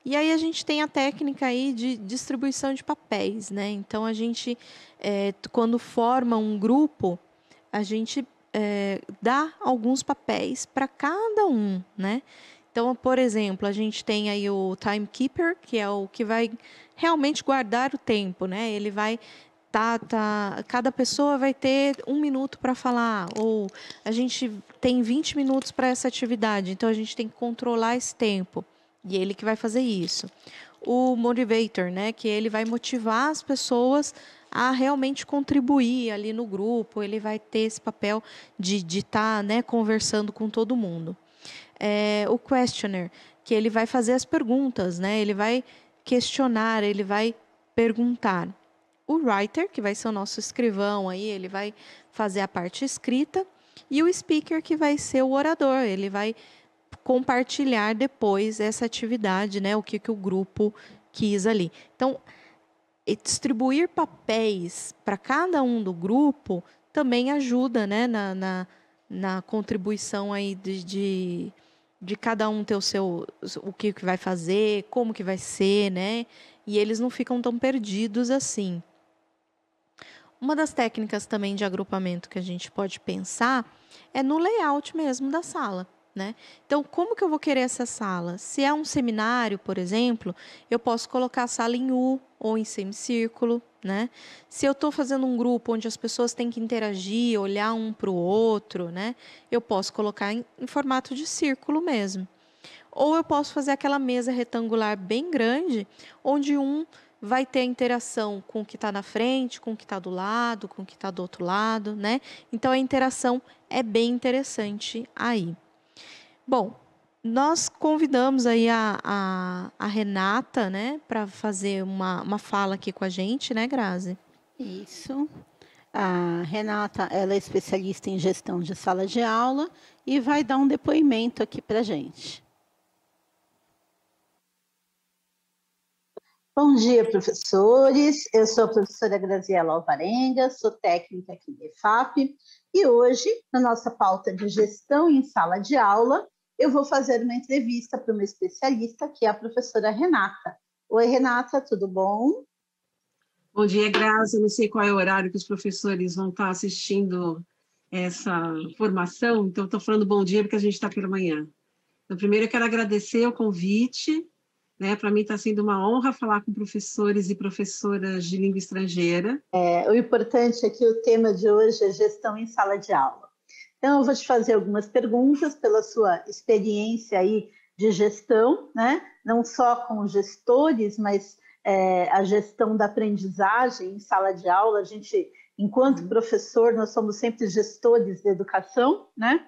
[SPEAKER 2] E aí a gente tem a técnica aí de distribuição de papéis, né? Então, a gente, quando forma um grupo, a gente dá alguns papéis para cada um, né? Então, por exemplo, a gente tem aí o timekeeper, que é o que vai realmente guardar o tempo, né? Ele vai cada pessoa vai ter 1 minuto para falar, ou a gente tem 20 minutos para essa atividade, então a gente tem que controlar esse tempo. E ele que vai fazer isso. O motivator, né, que ele vai motivar as pessoas a realmente contribuir ali no grupo. Ele vai ter esse papel de estar, né, conversando com todo mundo. O questioner, que ele vai fazer as perguntas, né, ele vai questionar, ele vai perguntar. O writer, que vai ser o nosso escrivão aí, ele vai fazer a parte escrita. E o speaker, que vai ser o orador, ele vai compartilhar depois essa atividade, né? O que o grupo quis ali. Então, distribuir papéis para cada um do grupo também ajuda, né? Na contribuição aí de cada um ter o que vai fazer, como que vai ser, né? E eles não ficam tão perdidos assim. Uma das técnicas também de agrupamento que a gente pode pensar é no layout mesmo da sala. Né? Então, como que eu vou querer essa sala? Se é um seminário, por exemplo, eu posso colocar a sala em U ou em semicírculo, né? Se eu estou fazendo um grupo onde as pessoas têm que interagir, olhar um para o outro, né? Eu posso colocar em formato de círculo mesmo. Ou eu posso fazer aquela mesa retangular bem grande, onde um vai ter a interação com o que está na frente, com o que está do lado, com o que está do outro lado, né? Então, a interação é bem interessante aí. Bom, nós convidamos aí a Renata, né, para fazer uma fala aqui com a gente, né, Grazi?
[SPEAKER 1] Isso. A Renata, ela é especialista em gestão de sala de aula e vai dar um depoimento aqui para a gente. Bom dia, professores. Eu sou a professora Graziela Alvarenga, sou técnica aqui do EFAP e hoje, na nossa pauta de gestão em sala de aula, eu vou fazer uma entrevista para uma especialista, que é a professora Renata. Oi, Renata, tudo bom?
[SPEAKER 8] Bom dia, Grazi. Eu não sei qual é o horário que os professores vão estar assistindo essa formação, então estou falando bom dia porque a gente está pela manhã. Então, primeiro eu quero agradecer o convite, né? Para mim está sendo uma honra falar com professores e professoras de língua estrangeira.
[SPEAKER 1] O importante é que o tema de hoje é gestão em sala de aula. Então, eu vou te fazer algumas perguntas pela sua experiência aí de gestão, né? Não só com gestores, mas a gestão da aprendizagem em sala de aula. A gente, enquanto professor, nós somos sempre gestores da educação, né?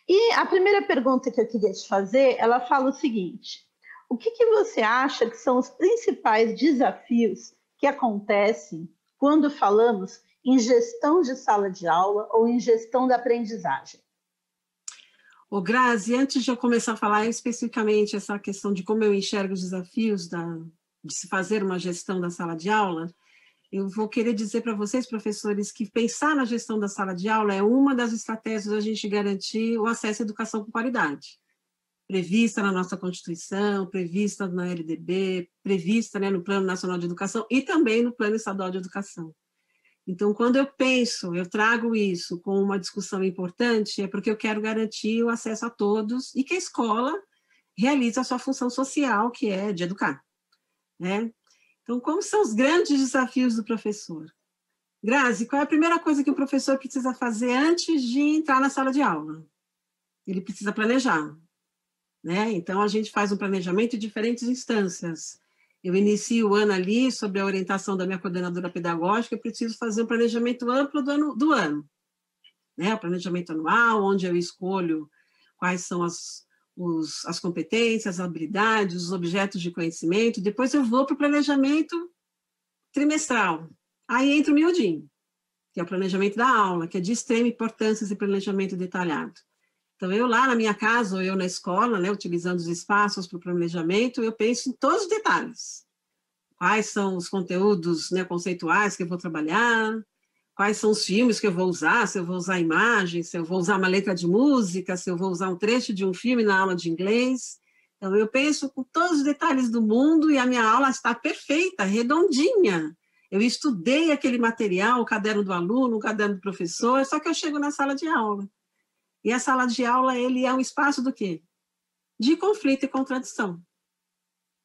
[SPEAKER 1] E a primeira pergunta que eu queria te fazer, ela fala o seguinte: o que você acha que são os principais desafios que acontece quando falamos em gestão de sala de aula ou em gestão da aprendizagem?
[SPEAKER 8] Ô, Grazi, antes de eu começar a falar especificamente essa questão de como eu enxergo os desafios de se fazer uma gestão da sala de aula, eu vou querer dizer para vocês, professores, que pensar na gestão da sala de aula é uma das estratégias da gente garantir o acesso à educação com qualidade, prevista na nossa Constituição, prevista na LDB, prevista, né, no Plano Nacional de Educação e também no Plano Estadual de Educação. Então, quando eu trago isso com uma discussão importante, é porque eu quero garantir o acesso a todos e que a escola realize a sua função social, que é de educar, né? Então, como são os grandes desafios do professor? Grazi, qual é a primeira coisa que o professor precisa fazer antes de entrar na sala de aula? Ele precisa planejar, né? Então, a gente faz um planejamento em diferentes instâncias. Eu inicio o ano ali, sob a orientação da minha coordenadora pedagógica, eu preciso fazer um planejamento amplo do ano, né? O planejamento anual, onde eu escolho quais são as competências, as habilidades, os objetos de conhecimento. Depois eu vou para o planejamento trimestral. Aí entra o miudinho, que é o planejamento da aula, que é de extrema importância esse planejamento detalhado. Então, eu lá na minha casa, ou eu na escola, né, utilizando os espaços para o planejamento, eu penso em todos os detalhes. Quais são os conteúdos, né, conceituais que eu vou trabalhar, quais são os filmes que eu vou usar, se eu vou usar imagens, se eu vou usar uma letra de música, se eu vou usar um trecho de um filme na aula de inglês. Então, eu penso com todos os detalhes do mundo e a minha aula está perfeita, redondinha. Eu estudei aquele material, o caderno do aluno, o caderno do professor, só que eu chego na sala de aula. E a sala de aula, ele é um espaço do quê? De conflito e contradição.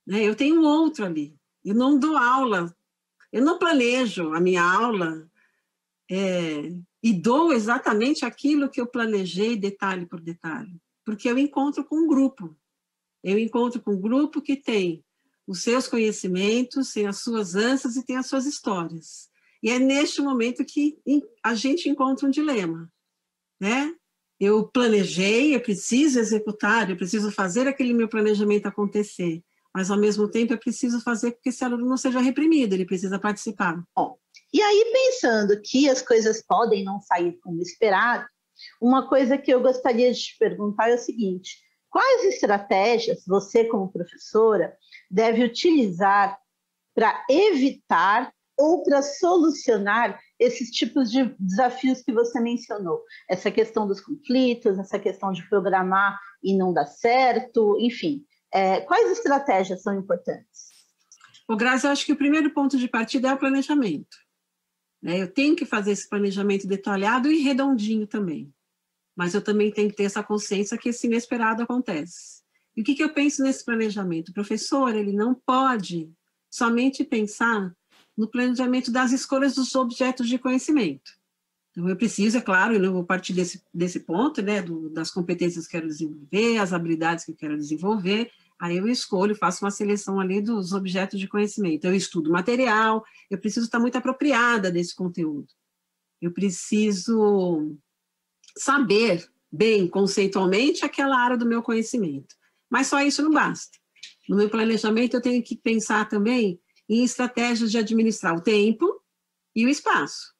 [SPEAKER 8] Né? Eu tenho outro ali. Eu não dou aula, eu não planejo a minha aula e dou exatamente aquilo que eu planejei, detalhe por detalhe. Porque eu encontro com um grupo. Eu encontro com um grupo que tem os seus conhecimentos, tem as suas ânsias e tem as suas histórias. E é neste momento que a gente encontra um dilema, né? Eu planejei, eu preciso executar, eu preciso fazer aquele meu planejamento acontecer, mas, ao mesmo tempo, eu preciso fazer porque esse aluno não seja reprimido, ele precisa participar.
[SPEAKER 1] Bom, e aí, pensando que as coisas podem não sair como esperado, uma coisa que eu gostaria de te perguntar é o seguinte: quais estratégias você, como professora, deve utilizar para evitar ou para solucionar esses tipos de desafios que você mencionou? Essa questão dos conflitos, essa questão de programar e não dar certo, enfim. Quais estratégias são importantes?
[SPEAKER 8] Ô, Grazi, eu acho que o primeiro ponto de partida é o planejamento. Eu tenho que fazer esse planejamento detalhado e redondinho também. Mas eu também tenho que ter essa consciência que esse inesperado acontece. E o que eu penso nesse planejamento? O professor, ele não pode somente pensar no planejamento das escolhas dos objetos de conhecimento. Então, eu preciso, é claro, eu vou partir desse ponto, né, das competências que eu quero desenvolver, as habilidades que eu quero desenvolver, aí eu escolho, faço uma seleção ali dos objetos de conhecimento. Eu estudo material, eu preciso estar muito apropriada desse conteúdo. Eu preciso saber bem, conceitualmente, aquela área do meu conhecimento. Mas só isso não basta. No meu planejamento, eu tenho que pensar também em estratégias de administrar o tempo e o espaço.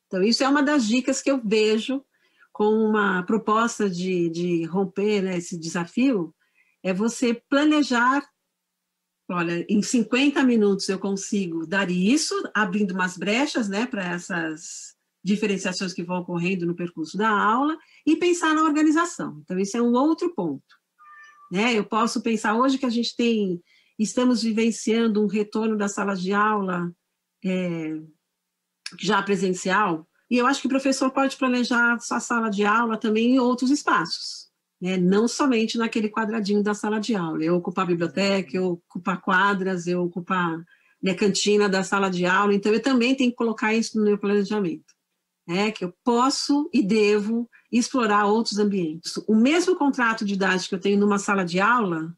[SPEAKER 8] Então, isso é uma das dicas que eu vejo com uma proposta de romper, né, esse desafio, é você planejar, olha, em 50 minutos eu consigo dar isso, abrindo umas brechas, né, para essas diferenciações que vão ocorrendo no percurso da aula, e pensar na organização. Então, isso é um outro ponto. Né? Eu posso pensar hoje que a gente estamos vivenciando um retorno da sala de aula já presencial, e eu acho que o professor pode planejar sua sala de aula também em outros espaços, né? Não somente naquele quadradinho da sala de aula. Eu ocupar a biblioteca, eu ocupar quadras, eu ocupar a cantina da sala de aula, então eu também tenho que colocar isso no meu planejamento, né? Que eu posso e devo explorar outros ambientes. O mesmo contrato didático que eu tenho numa sala de aula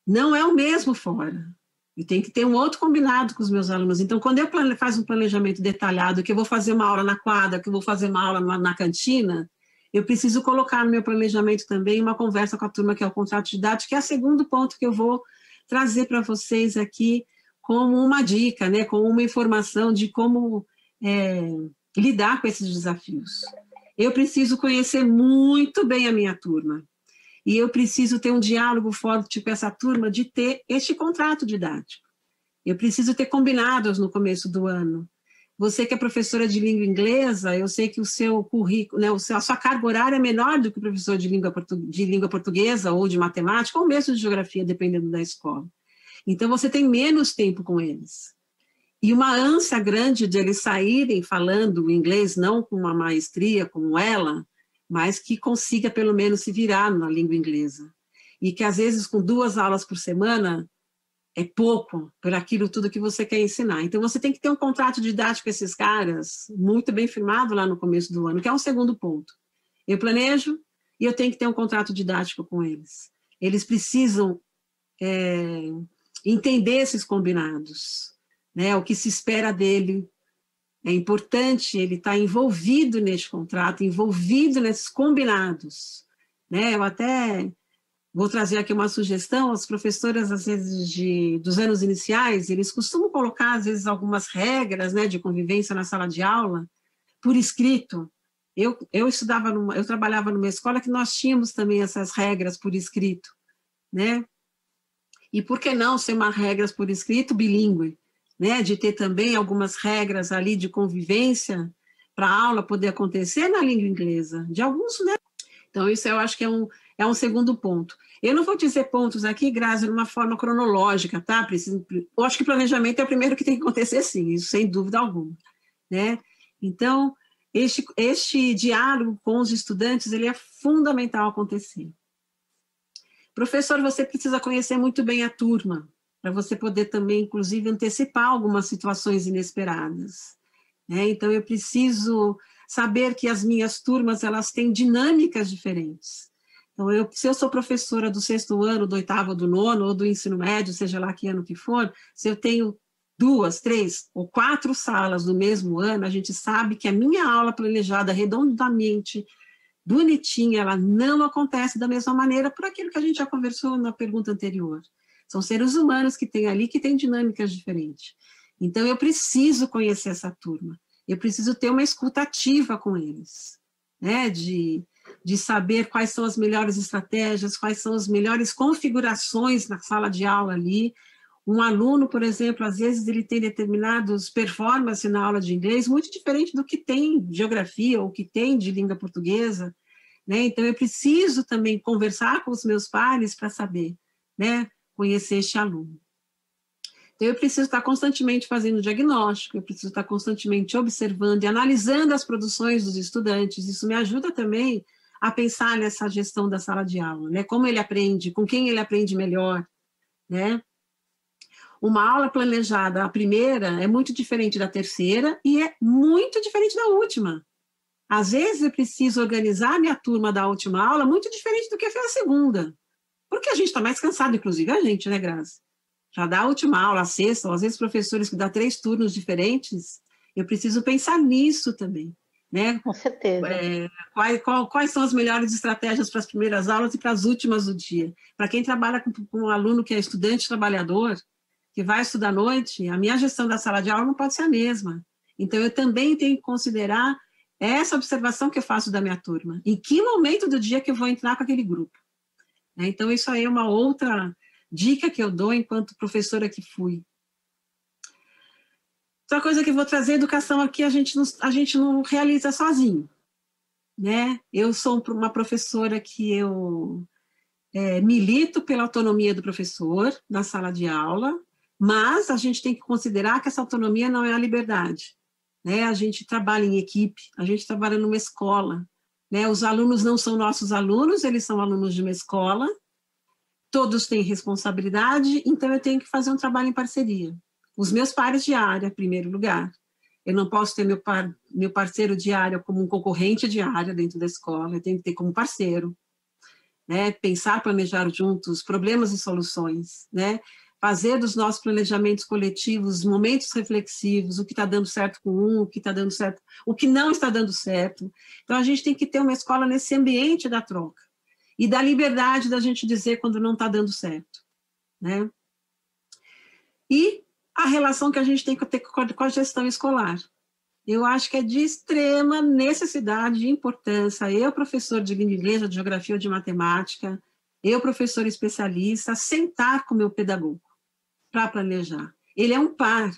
[SPEAKER 8] não é o mesmo fora. Eu tenho que ter um outro combinado com os meus alunos. Então, quando eu faço um planejamento detalhado, que eu vou fazer uma aula na quadra, que eu vou fazer uma aula na cantina, eu preciso colocar no meu planejamento também uma conversa com a turma, que é o contrato didático, que é o segundo ponto que eu vou trazer para vocês aqui como uma dica, né, como uma informação de como lidar com esses desafios. Eu preciso conhecer muito bem a minha turma. E eu preciso ter um diálogo forte com essa turma de ter este contrato didático. Eu preciso ter combinados no começo do ano. Você que é professora de língua inglesa, eu sei que o seu currículo, né, a sua carga horária é menor do que o professor de língua portuguesa ou de matemática, ou mesmo de geografia, dependendo da escola. Então, você tem menos tempo com eles. E uma ânsia grande de eles saírem falando inglês, não com uma maestria como ela, mas que consiga pelo menos se virar na língua inglesa. E que às vezes com 2 aulas por semana é pouco por aquilo tudo que você quer ensinar. Então você tem que ter um contrato didático com esses caras muito bem firmado lá no começo do ano, que é um segundo ponto. Eu planejo e eu tenho que ter um contrato didático com eles. Eles precisam entender esses combinados, né? O que se espera dele. É importante ele estar envolvido neste contrato, envolvido nesses combinados, né? Eu até vou trazer aqui uma sugestão. As professoras, às vezes, dos anos iniciais, eles costumam colocar, às vezes, algumas regras, né, de convivência na sala de aula, por escrito. Eu trabalhava numa escola que nós tínhamos também essas regras por escrito, né? E por que não ser uma regras por escrito bilíngue? Né, de ter também algumas regras ali de convivência para a aula poder acontecer na língua inglesa, de alguns, né? Então, isso eu acho que é um segundo ponto. Eu não vou dizer pontos aqui, Grazi, de uma forma cronológica, tá? Eu acho que planejamento é o primeiro que tem que acontecer, sim, isso sem dúvida alguma, né? Então, este diálogo com os estudantes, ele é fundamental acontecer. Professor, você precisa conhecer muito bem a turma, para você poder também, inclusive, antecipar algumas situações inesperadas, né? Então, eu preciso saber que as minhas turmas, elas têm dinâmicas diferentes. Então, se eu sou professora do 6º ano, do 8º, do 9º, ou do ensino médio, seja lá que ano que for, se eu tenho 2, 3 ou 4 salas no mesmo ano, a gente sabe que a minha aula planejada redondamente, bonitinha, ela não acontece da mesma maneira por aquilo que a gente já conversou na pergunta anterior. São seres humanos que têm ali, que têm dinâmicas diferentes. Então, eu preciso conhecer essa turma. Eu preciso ter uma escuta ativa com eles, né? De saber quais são as melhores estratégias, quais são as melhores configurações na sala de aula ali. Um aluno, por exemplo, às vezes ele tem determinados performances na aula de inglês muito diferente do que tem de geografia ou que tem de língua portuguesa, né? Então, eu preciso também conversar com os meus pares para saber, né? Conhecer este aluno. Então, eu preciso estar constantemente fazendo diagnóstico, eu preciso estar constantemente observando e analisando as produções dos estudantes. Isso me ajuda também a pensar nessa gestão da sala de aula, né? Como ele aprende, com quem ele aprende melhor, né? Uma aula planejada, a primeira, é muito diferente da terceira e é muito diferente da última. Às vezes, eu preciso organizar a minha turma da última aula muito diferente do que foi a segunda. Porque a gente está mais cansado, inclusive a gente, né, Grazi? Já dá a última aula, a sexta, ou às vezes professores que dão 3 turnos diferentes, eu preciso pensar nisso também, né?
[SPEAKER 1] Com certeza.
[SPEAKER 8] Quais são as melhores estratégias para as primeiras aulas e para as últimas do dia? Para quem trabalha com um aluno que é estudante trabalhador, que vai estudar à noite, a minha gestão da sala de aula não pode ser a mesma. Então, eu também tenho que considerar essa observação que eu faço da minha turma. Em que momento do dia que eu vou entrar com aquele grupo? Então, isso aí é uma outra dica que eu dou enquanto professora que fui. Outra coisa que eu vou trazer, educação aqui, a gente não realiza sozinho, né? Eu sou uma professora que eu milito pela autonomia do professor na sala de aula, mas a gente tem que considerar que essa autonomia não é a liberdade, né? A gente trabalha em equipe, a gente trabalha numa escola, né? Os alunos não são nossos alunos, eles são alunos de uma escola, todos têm responsabilidade, então eu tenho que fazer um trabalho em parceria. Os meus pares de área, em primeiro lugar. Eu não posso ter meu parceiro de área como um concorrente de área dentro da escola, eu tenho que ter como parceiro, né? Pensar, planejar juntos, problemas e soluções, né? Fazer dos nossos planejamentos coletivos momentos reflexivos, o que está dando certo com um, o que está dando certo, o que não está dando certo. Então, a gente tem que ter uma escola nesse ambiente da troca e da liberdade da gente dizer quando não está dando certo, né? E a relação que a gente tem que ter com a gestão escolar. Eu acho que é de extrema necessidade e importância, eu, professor de língua inglesa, de geografia ou de matemática, eu, professor especialista, sentar com o meu pedagogo para planejar. Ele é um par,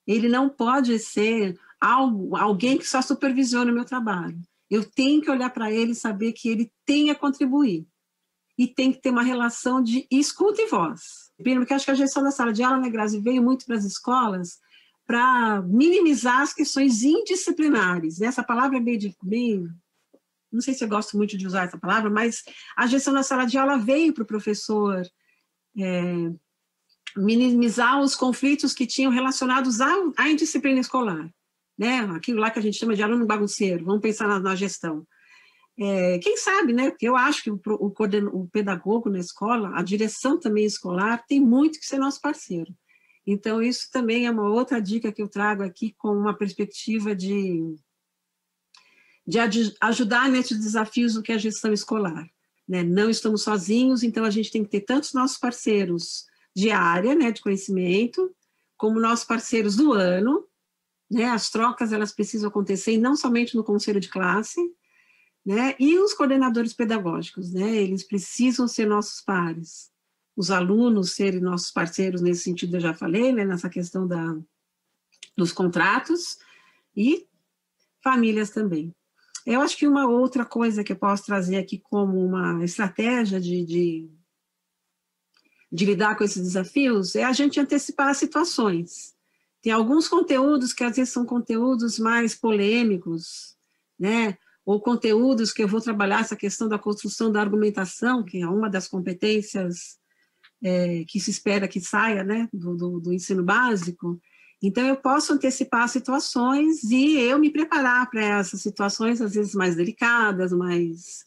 [SPEAKER 8] ele não pode ser alguém que só supervisiona o meu trabalho. Eu tenho que olhar para ele e saber que ele tem a contribuir. E tem que ter uma relação de escuta e voz. Porque acho que a gestão da sala de aula, né, Grazi, veio muito para as escolas para minimizar as questões indisciplinares. Essa palavra é bem... Não sei se eu gosto muito de usar essa palavra, mas a gestão da sala de aula veio para o professor minimizar os conflitos que tinham relacionados à indisciplina escolar. Né? Aquilo lá que a gente chama de aluno bagunceiro, vamos pensar na gestão. Quem sabe, né? Porque eu acho que o pedagogo na escola, a direção também escolar, tem muito que ser nosso parceiro. Então, isso também é uma outra dica que eu trago aqui com uma perspectiva de ajudar nesses desafios do que é a gestão escolar. Né? Não estamos sozinhos, então a gente tem que ter tantos nossos parceiros de área, né, de conhecimento, como nossos parceiros do ano, né? As trocas, elas precisam acontecer, e não somente no conselho de classe, né? E os coordenadores pedagógicos, né? Eles precisam ser nossos pares. Os alunos serem nossos parceiros nesse sentido, eu já falei, né? Nessa questão dos contratos, e famílias também. Eu acho que uma outra coisa que eu posso trazer aqui como uma estratégia de lidar com esses desafios é a gente antecipar as situações. Tem alguns conteúdos que às vezes são conteúdos mais polêmicos, né? Ou conteúdos que eu vou trabalhar essa questão da construção da argumentação, que é uma das competências que se espera que saia, né, do ensino básico. Então, eu posso antecipar situações e eu me preparar para essas situações, às vezes mais delicadas, mais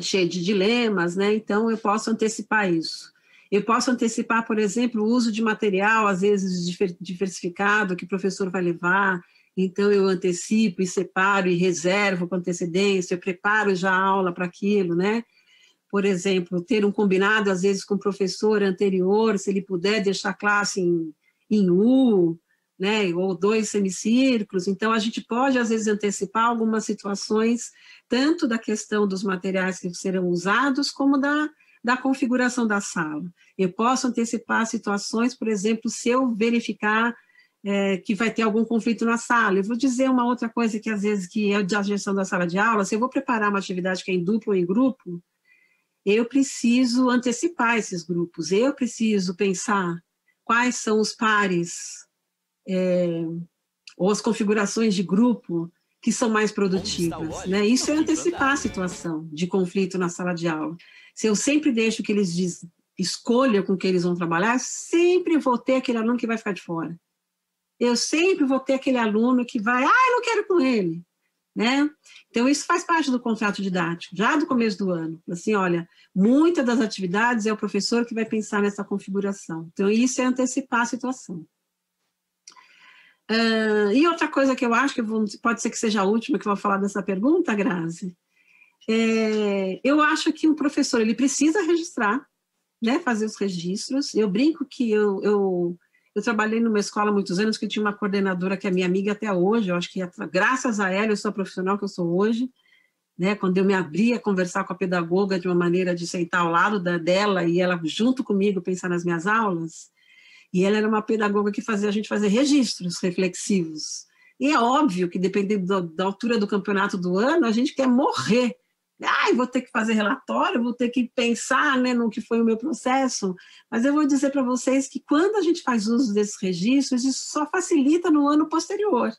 [SPEAKER 8] cheias de dilemas, né? Então, eu posso antecipar isso. Eu posso antecipar, por exemplo, o uso de material, às vezes diversificado, que o professor vai levar. Então, eu antecipo e separo e reservo com antecedência, eu preparo já a aula para aquilo, né? Por exemplo, ter um combinado, às vezes, com o professor anterior, se ele puder deixar a classe em U, né? Ou 2 semicírculos. Então, a gente pode, às vezes, antecipar algumas situações, tanto da questão dos materiais que serão usados, como da configuração da sala. Eu posso antecipar situações, por exemplo, se eu verificar que vai ter algum conflito na sala. Eu vou dizer uma outra coisa que, às vezes, que é da gestão da sala de aula, se eu vou preparar uma atividade que é em duplo ou em grupo, eu preciso antecipar esses grupos, eu preciso pensar quais são os pares ou as configurações de grupo que são mais produtivas. Né? Isso é antecipar a situação de conflito na sala de aula. Se eu sempre deixo que eles escolham com que eles vão trabalhar, sempre vou ter aquele aluno que vai ficar de fora. Eu sempre vou ter aquele aluno que vai, eu não quero com ele. Né? Então, isso faz parte do contrato didático, já do começo do ano. Assim, olha, muitas das atividades é o professor que vai pensar nessa configuração. Então, isso é antecipar a situação. E outra coisa que eu acho, que pode ser que seja a última que eu vou falar dessa pergunta, Grazi, eu acho que o professor ele precisa registrar, né, fazer os registros. Eu brinco que eu trabalhei numa escola há muitos anos que tinha uma coordenadora que é minha amiga até hoje. Eu acho que graças a ela eu sou a profissional que eu sou hoje, né? Quando eu me abri a conversar com a pedagoga de uma maneira de sentar ao lado dela e ela junto comigo pensar nas minhas aulas, e ela era uma pedagoga que fazia a gente fazer registros reflexivos. E é óbvio que dependendo da altura do campeonato do ano, a gente quer morrer. Vou ter que fazer relatório, vou ter que pensar, né, no que foi o meu processo, mas eu vou dizer para vocês que quando a gente faz uso desses registros, isso só facilita no ano posterior.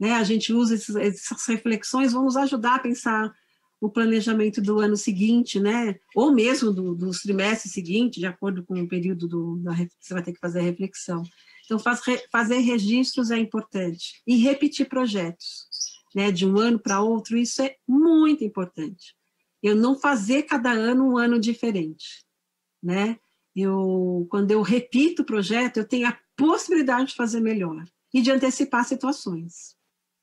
[SPEAKER 8] Né? A gente usa essas reflexões, vão nos ajudar a pensar o planejamento do ano seguinte, né? Ou mesmo dos trimestres seguintes, de acordo com o período você vai ter que fazer a reflexão. Então, fazer registros é importante. E repetir projetos. Né, de um ano para outro, isso é muito importante. Eu não fazer cada ano um ano diferente. Né? Quando eu repito o projeto, eu tenho a possibilidade de fazer melhor e de antecipar situações.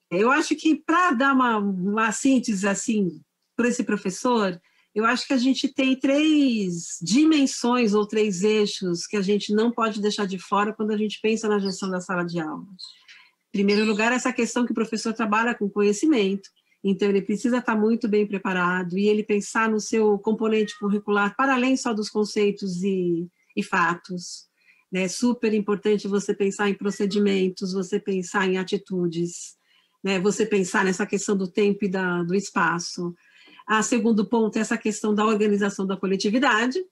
[SPEAKER 8] Eu acho que, para dar uma síntese assim, para esse professor, eu acho que a gente tem 3 dimensões ou 3 eixos que a gente não pode deixar de fora quando a gente pensa na gestão da sala de aula. Em primeiro lugar, essa questão que o professor trabalha com conhecimento, então ele precisa estar muito bem preparado e ele pensar no seu componente curricular para além só dos conceitos e fatos. É super importante você pensar em procedimentos, você pensar em atitudes, né? Você pensar nessa questão do tempo e do espaço. Segundo ponto é essa questão da organização da coletividade,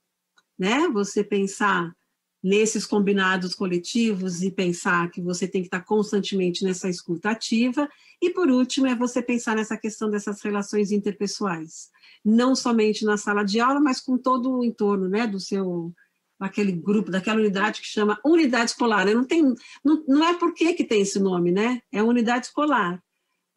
[SPEAKER 8] né? Você pensar nesses combinados coletivos e pensar que você tem que estar constantemente nessa escuta ativa. E, por último, é você pensar nessa questão dessas relações interpessoais, não somente na sala de aula, mas com todo o entorno, né, daquele grupo, daquela unidade que chama unidade escolar. Né? Não é por que tem esse nome, né? É unidade escolar.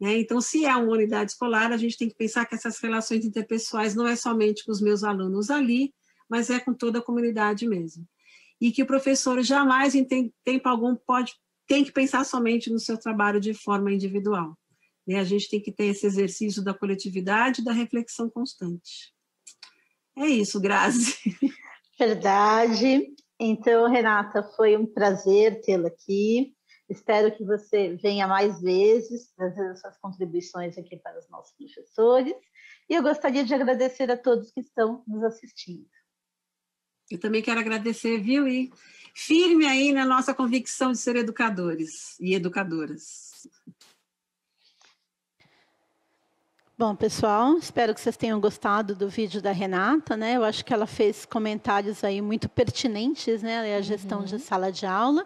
[SPEAKER 8] Né? Então, se é uma unidade escolar, a gente tem que pensar que essas relações interpessoais não é somente com os meus alunos ali, mas é com toda a comunidade mesmo. E que o professor jamais, em tempo algum, tem que pensar somente no seu trabalho de forma individual. Né? A gente tem que ter esse exercício da coletividade e da reflexão constante. É isso, Grazi.
[SPEAKER 1] Verdade. Então, Renata, foi um prazer tê-la aqui. Espero que você venha mais vezes, trazer as suas contribuições aqui para os nossos professores. E eu gostaria de agradecer a todos que estão nos assistindo.
[SPEAKER 8] Eu também quero agradecer, viu? E firme aí na nossa convicção de ser educadores e educadoras.
[SPEAKER 1] Bom, pessoal, espero que vocês tenham gostado do vídeo da Renata, né? Eu acho que ela fez comentários aí muito pertinentes, né? A gestão de sala de aula.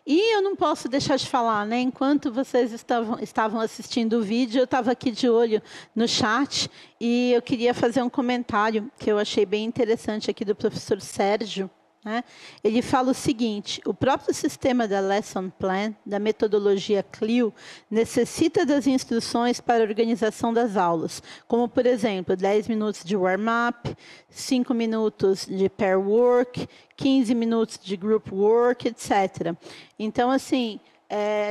[SPEAKER 1] E eu não posso deixar de falar, né? Enquanto vocês estavam assistindo o vídeo, eu estava aqui de olho no chat e eu queria fazer um comentário que eu achei bem interessante aqui do professor Sérgio. Né? Ele fala o seguinte: o próprio sistema da Lesson Plan, da metodologia CLIO, necessita das instruções para a organização das aulas, como, por exemplo, 10 minutos de warm-up, 5 minutos de pair work, 15 minutos de group work, etc. Então, assim,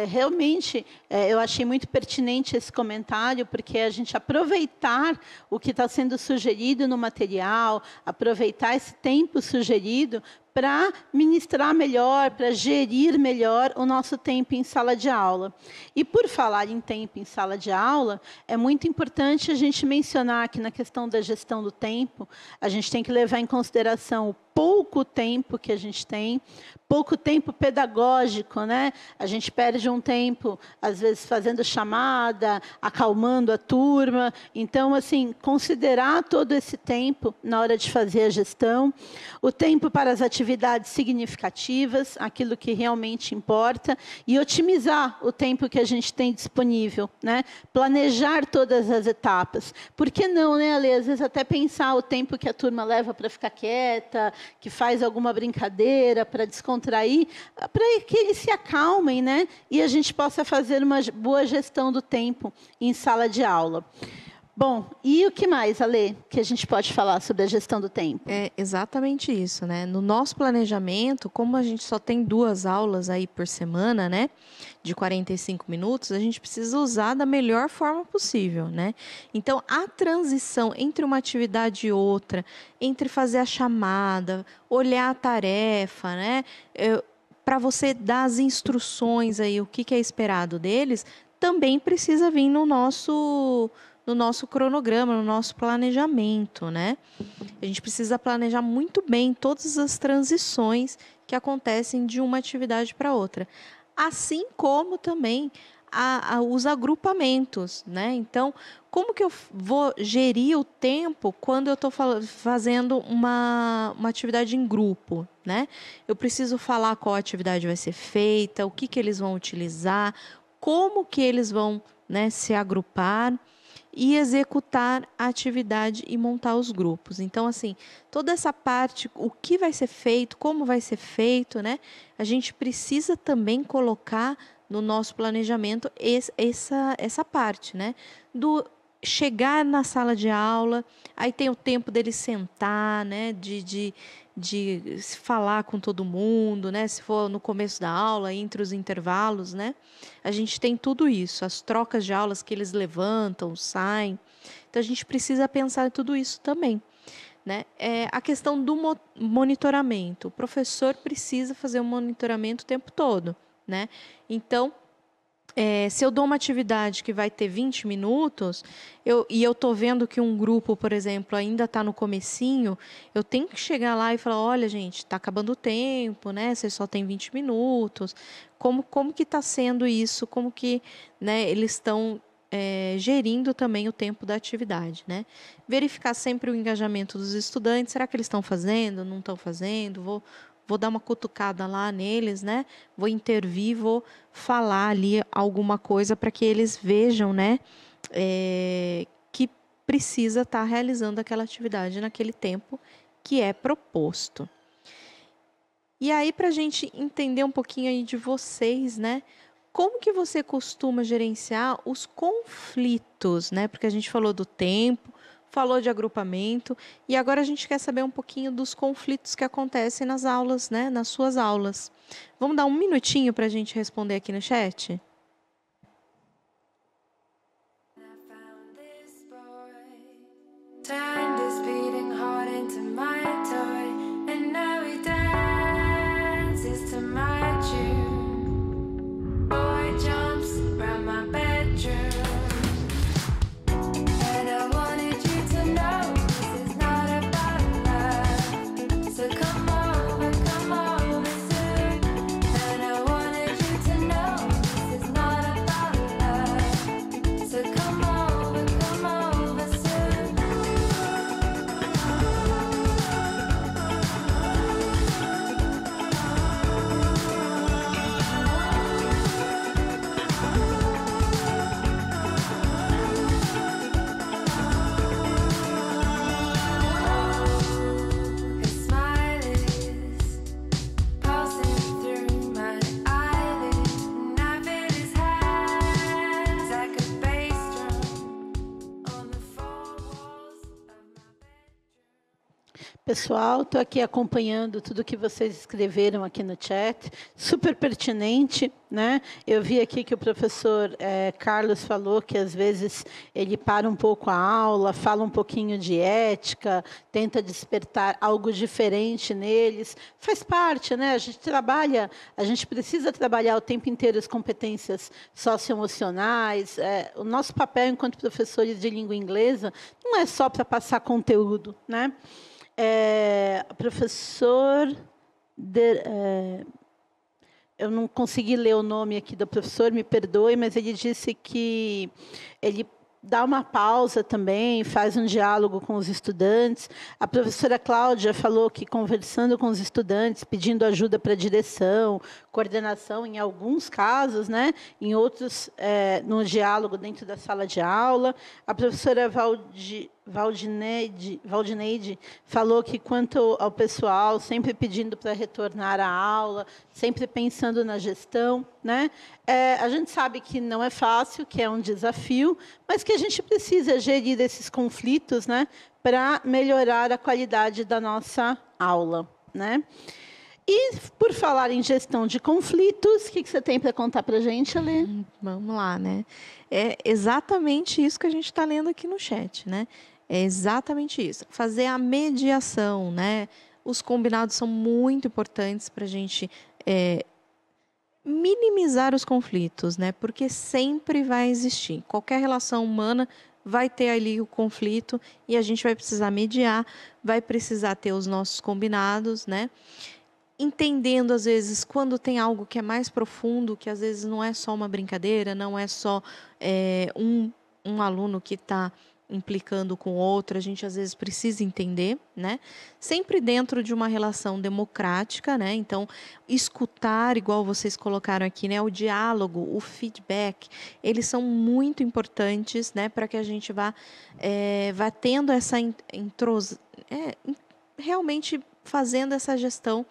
[SPEAKER 1] realmente, eu achei muito pertinente esse comentário, porque a gente aproveitar o que está sendo sugerido no material, aproveitar esse tempo sugerido para ministrar melhor, para gerir melhor o nosso tempo em sala de aula. E por falar em tempo em sala de aula, é muito importante a gente mencionar que na questão da gestão do tempo, a gente tem que levar em consideração o pouco tempo que a gente tem, pouco tempo pedagógico, né? A gente perde um tempo, às vezes, fazendo chamada, acalmando a turma. Então, assim, considerar todo esse tempo na hora de fazer a gestão, o tempo para as atividades significativas, aquilo que realmente importa, e otimizar o tempo que a gente tem disponível, né? Planejar todas as etapas. Por que não, né, Ale? Às vezes até pensar o tempo que a turma leva para ficar quieta, que faz alguma brincadeira para descontrair, para que eles se acalmem, né? E a gente possa fazer uma boa gestão do tempo em sala de aula. Bom, e o que mais, Ale, que a gente pode falar sobre a gestão do tempo?
[SPEAKER 2] É exatamente isso, né? No nosso planejamento, como a gente só tem 2 aulas aí por semana, né? De 45 minutos, a gente precisa usar da melhor forma possível, né? Então, a transição entre uma atividade e outra, entre fazer a chamada, olhar a tarefa, né? Para você dar as instruções aí, o que é esperado deles, também precisa vir no nosso cronograma, no nosso planejamento, né? A gente precisa planejar muito bem todas as transições que acontecem de uma atividade para outra. Assim como também os agrupamentos, né? Então, como que eu vou gerir o tempo quando eu estou fazendo uma atividade em grupo, né? Eu preciso falar qual atividade vai ser feita, o que eles vão utilizar, como que eles vão, né, se agrupar e executar a atividade e montar os grupos. Então, assim, toda essa parte, o que vai ser feito, como vai ser feito, né? A gente precisa também colocar no nosso planejamento essa parte, né? Do chegar na sala de aula, aí tem o tempo dele sentar, né? De falar com todo mundo, né? Se for no começo da aula, entre os intervalos, né? A gente tem tudo isso, as trocas de aulas que eles levantam, saem. Então, a gente precisa pensar em tudo isso também. né, é a questão do monitoramento. O professor precisa fazer um monitoramento o tempo todo, né? Então, se eu dou uma atividade que vai ter 20 minutos, e eu estou vendo que um grupo, por exemplo, ainda está no comecinho, eu tenho que chegar lá e falar, olha, gente, está acabando o tempo, né? Você só tem 20 minutos. Como que está sendo isso? Como que, né, eles estão gerindo também o tempo da atividade, né? Verificar sempre o engajamento dos estudantes. Será que eles estão fazendo? Não estão fazendo? Vou dar uma cutucada lá neles, né? Vou intervir, vou falar ali alguma coisa para que eles vejam, né? Que precisa estar realizando aquela atividade naquele tempo que é proposto. E aí, para a gente entender um pouquinho aí de vocês, né? Como que você costuma gerenciar os conflitos, né? Porque a gente falou do tempo, falou de agrupamento, e agora a gente quer saber um pouquinho dos conflitos que acontecem nas aulas, né? Nas suas aulas. Vamos dar um minutinho para a gente responder aqui no chat?
[SPEAKER 1] Pessoal, estou aqui acompanhando tudo que vocês escreveram aqui no chat, super pertinente, né? Eu vi aqui que o professor Carlos falou que às vezes ele para um pouco a aula, fala um pouquinho de ética, tenta despertar algo diferente neles. Faz parte, né? A gente precisa trabalhar o tempo inteiro as competências socioemocionais. O nosso papel enquanto professores de língua inglesa não é só para passar conteúdo, né? Professor... eu não consegui ler o nome aqui do professor, me perdoe, mas ele disse que ele dá uma pausa também, faz um diálogo com os estudantes. A professora Cláudia falou que conversando com os estudantes, pedindo ajuda para a direção, coordenação em alguns casos, né? Em outros, no diálogo dentro da sala de aula. A professora Valdineide falou que quanto ao pessoal, sempre pedindo para retornar à aula, sempre pensando na gestão, né? A gente sabe que não é fácil, que é um desafio, mas que a gente precisa gerir esses conflitos, né, para melhorar a qualidade da nossa aula, né? E, por falar em gestão de conflitos, o que você tem para contar para a gente, Alê?
[SPEAKER 2] Vamos lá, né? É exatamente isso que a gente está lendo aqui no chat, né? É exatamente isso. Fazer a mediação, né? Os combinados são muito importantes para a gente minimizar os conflitos, né? Porque sempre vai existir. Qualquer relação humana vai ter ali o conflito e a gente vai precisar mediar, vai precisar ter os nossos combinados, né? Entendendo, às vezes, quando tem algo que é mais profundo, que às vezes não é só uma brincadeira, não é só um aluno que está implicando com outro, a gente às vezes precisa entender, né? Sempre dentro de uma relação democrática, né? Então, escutar, igual vocês colocaram aqui, né? O diálogo, o feedback, eles são muito importantes, né? Para que a gente vá tendo essa realmente fazendo essa gestão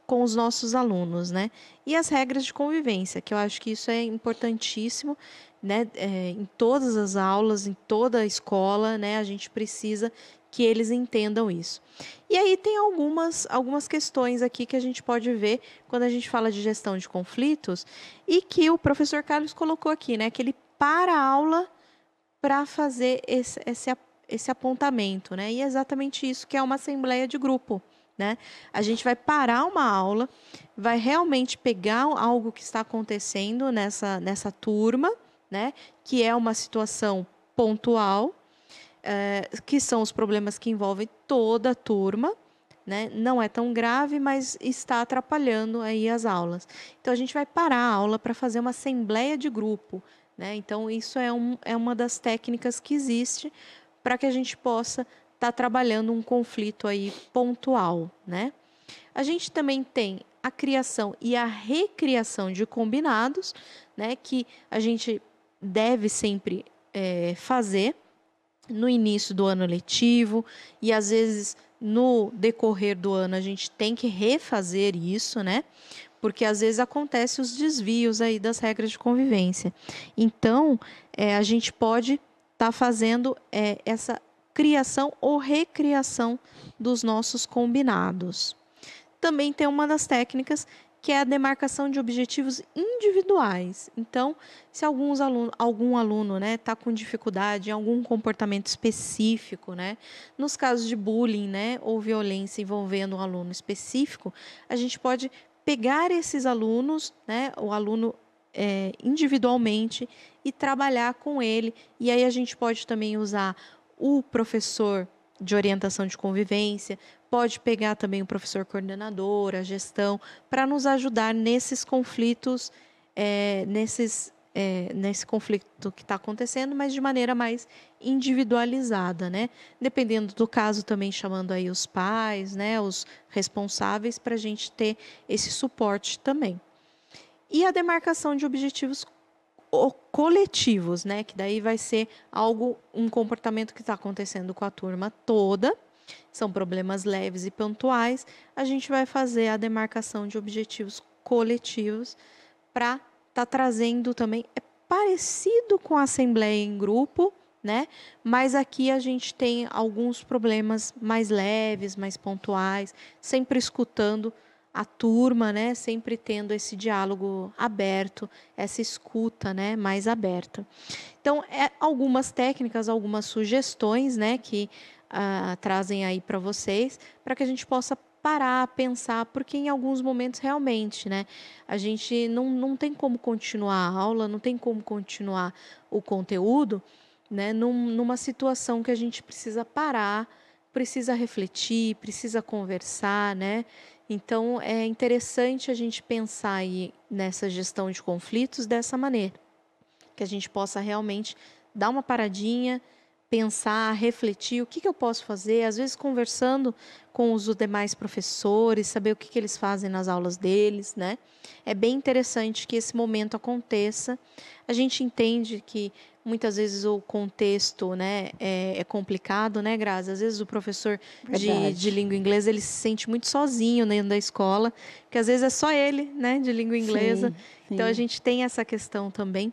[SPEAKER 2] com os nossos alunos, né? E as regras de convivência, que eu acho que isso é importantíssimo, né? Em todas as aulas, em toda a escola, né? A gente precisa que eles entendam isso. E aí tem algumas questões aqui que a gente pode ver quando a gente fala de gestão de conflitos e que o professor Carlos colocou aqui, né? Que ele para a aula para fazer esse esse apontamento, né? E é exatamente isso que é uma assembleia de grupo, né? A gente vai parar uma aula, vai realmente pegar algo que está acontecendo nessa turma, né? Que é uma situação pontual, que são os problemas que envolvem toda a turma, né? Não é tão grave, mas está atrapalhando aí as aulas. Então, a gente vai parar a aula para fazer uma assembleia de grupo, né? Então, isso é uma das técnicas que existe para que a gente possa estar trabalhando um conflito aí pontual, né? A gente também tem a criação e a recriação de combinados, né? Que a gente deve sempre fazer no início do ano letivo e às vezes no decorrer do ano a gente tem que refazer isso, né? Porque às vezes acontece os desvios aí das regras de convivência. Então, a gente pode estar fazendo essa criação ou recriação dos nossos combinados. Também tem uma das técnicas que é a demarcação de objetivos individuais. Então, se algum aluno, né, está com dificuldade em algum comportamento específico, né, nos casos de bullying, né, ou violência envolvendo um aluno específico, a gente pode pegar esses alunos, né, o aluno individualmente e trabalhar com ele. E aí a gente pode também usar o professor de orientação de convivência, pode pegar também o professor coordenador, a gestão, para nos ajudar nesses conflitos, nesse conflito que está acontecendo, mas de maneira mais individualizada, né? Dependendo do caso, também chamando aí os pais, né, os responsáveis, para a gente ter esse suporte também. E a demarcação de objetivos coletivos, né? Que daí vai ser um comportamento que está acontecendo com a turma toda, são problemas leves e pontuais, a gente vai fazer a demarcação de objetivos coletivos para estar trazendo também, é parecido com a assembleia em grupo, né? Mas aqui a gente tem alguns problemas mais leves, mais pontuais, sempre escutando a turma, né, sempre tendo esse diálogo aberto, essa escuta, né, mais aberta. Então, algumas técnicas, algumas sugestões, né, que trazem aí para vocês, para que a gente possa parar, pensar, porque em alguns momentos realmente, né, a gente não tem como continuar a aula, não tem como continuar o conteúdo, né, numa situação que a gente precisa parar, precisa refletir, precisa conversar, né? Então, é interessante a gente pensar aí nessa gestão de conflitos dessa maneira, que a gente possa realmente dar uma paradinha, pensar, refletir, o que eu posso fazer, às vezes conversando com os demais professores, saber o que eles fazem nas aulas deles, né? É bem interessante que esse momento aconteça. A gente entende que muitas vezes o contexto, né, é complicado, né, Grazi? Às vezes o professor de língua inglesa, ele se sente muito sozinho dentro da escola, que às vezes é só ele, né, de língua inglesa. Sim. Então, a gente tem essa questão também.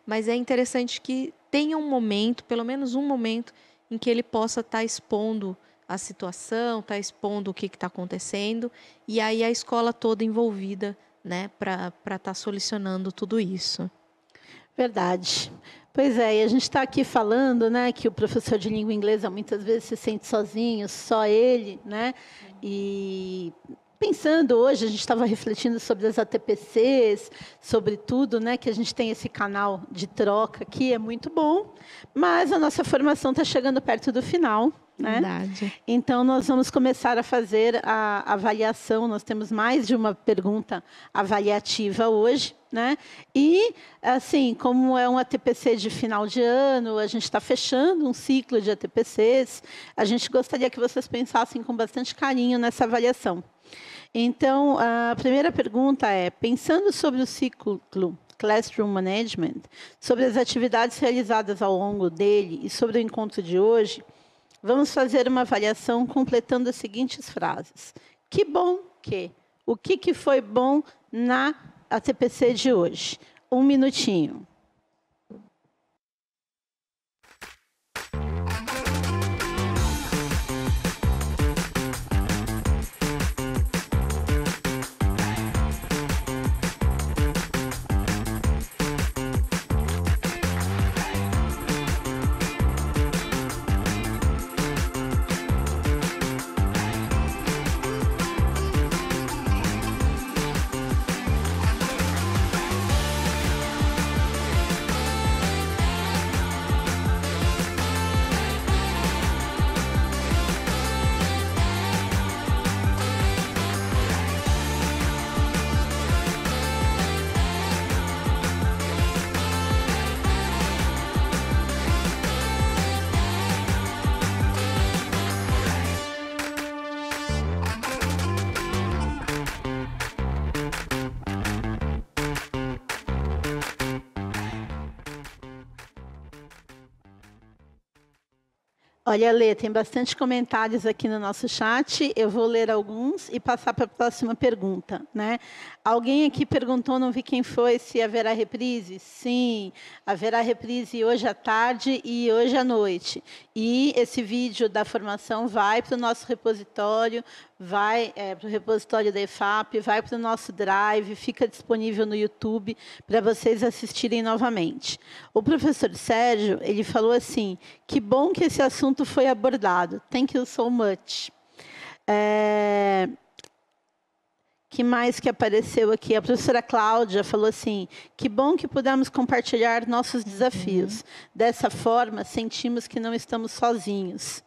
[SPEAKER 2] Mas é interessante que tenha um momento, pelo menos um momento, em que ele possa estar expondo a situação, estar expondo o que está acontecendo, e aí a escola toda envolvida, né, para estar solucionando tudo isso.
[SPEAKER 1] Verdade. Pois é, e a gente está aqui falando, né, que o professor de língua inglesa muitas vezes se sente sozinho, só ele, né? E pensando hoje, a gente estava refletindo sobre as ATPCs, sobre tudo, né, que a gente tem esse canal de troca aqui, é muito bom, mas a nossa formação está chegando perto do final, né?
[SPEAKER 2] Verdade.
[SPEAKER 1] Então, nós vamos começar a fazer a avaliação, nós temos mais de uma pergunta avaliativa hoje, né? E, assim, como é um ATPC de final de ano, a gente está fechando um ciclo de ATPCs, a gente gostaria que vocês pensassem com bastante carinho nessa avaliação. Então, a primeira pergunta é, pensando sobre o ciclo Classroom Management, sobre as atividades realizadas ao longo dele e sobre o encontro de hoje, vamos fazer uma avaliação completando as seguintes frases. Que bom que. O que foi bom na ATPC de hoje? 1 minutinho. Olha, Lê, tem bastante comentários aqui no nosso chat. Eu vou ler alguns e passar para a próxima pergunta, né? Alguém aqui perguntou, não vi quem foi, se haverá reprise. Sim, haverá reprise hoje à tarde e hoje à noite. E esse vídeo da formação vai para o nosso repositório, vai para o repositório da EFAP, vai para o nosso Drive, fica disponível no YouTube para vocês assistirem novamente. O professor Sérgio, ele falou assim, que bom que esse assunto foi abordado. Thank you so much. Que mais que apareceu aqui? A professora Cláudia falou assim, que bom que pudemos compartilhar nossos desafios. Dessa forma, sentimos que não estamos sozinhos.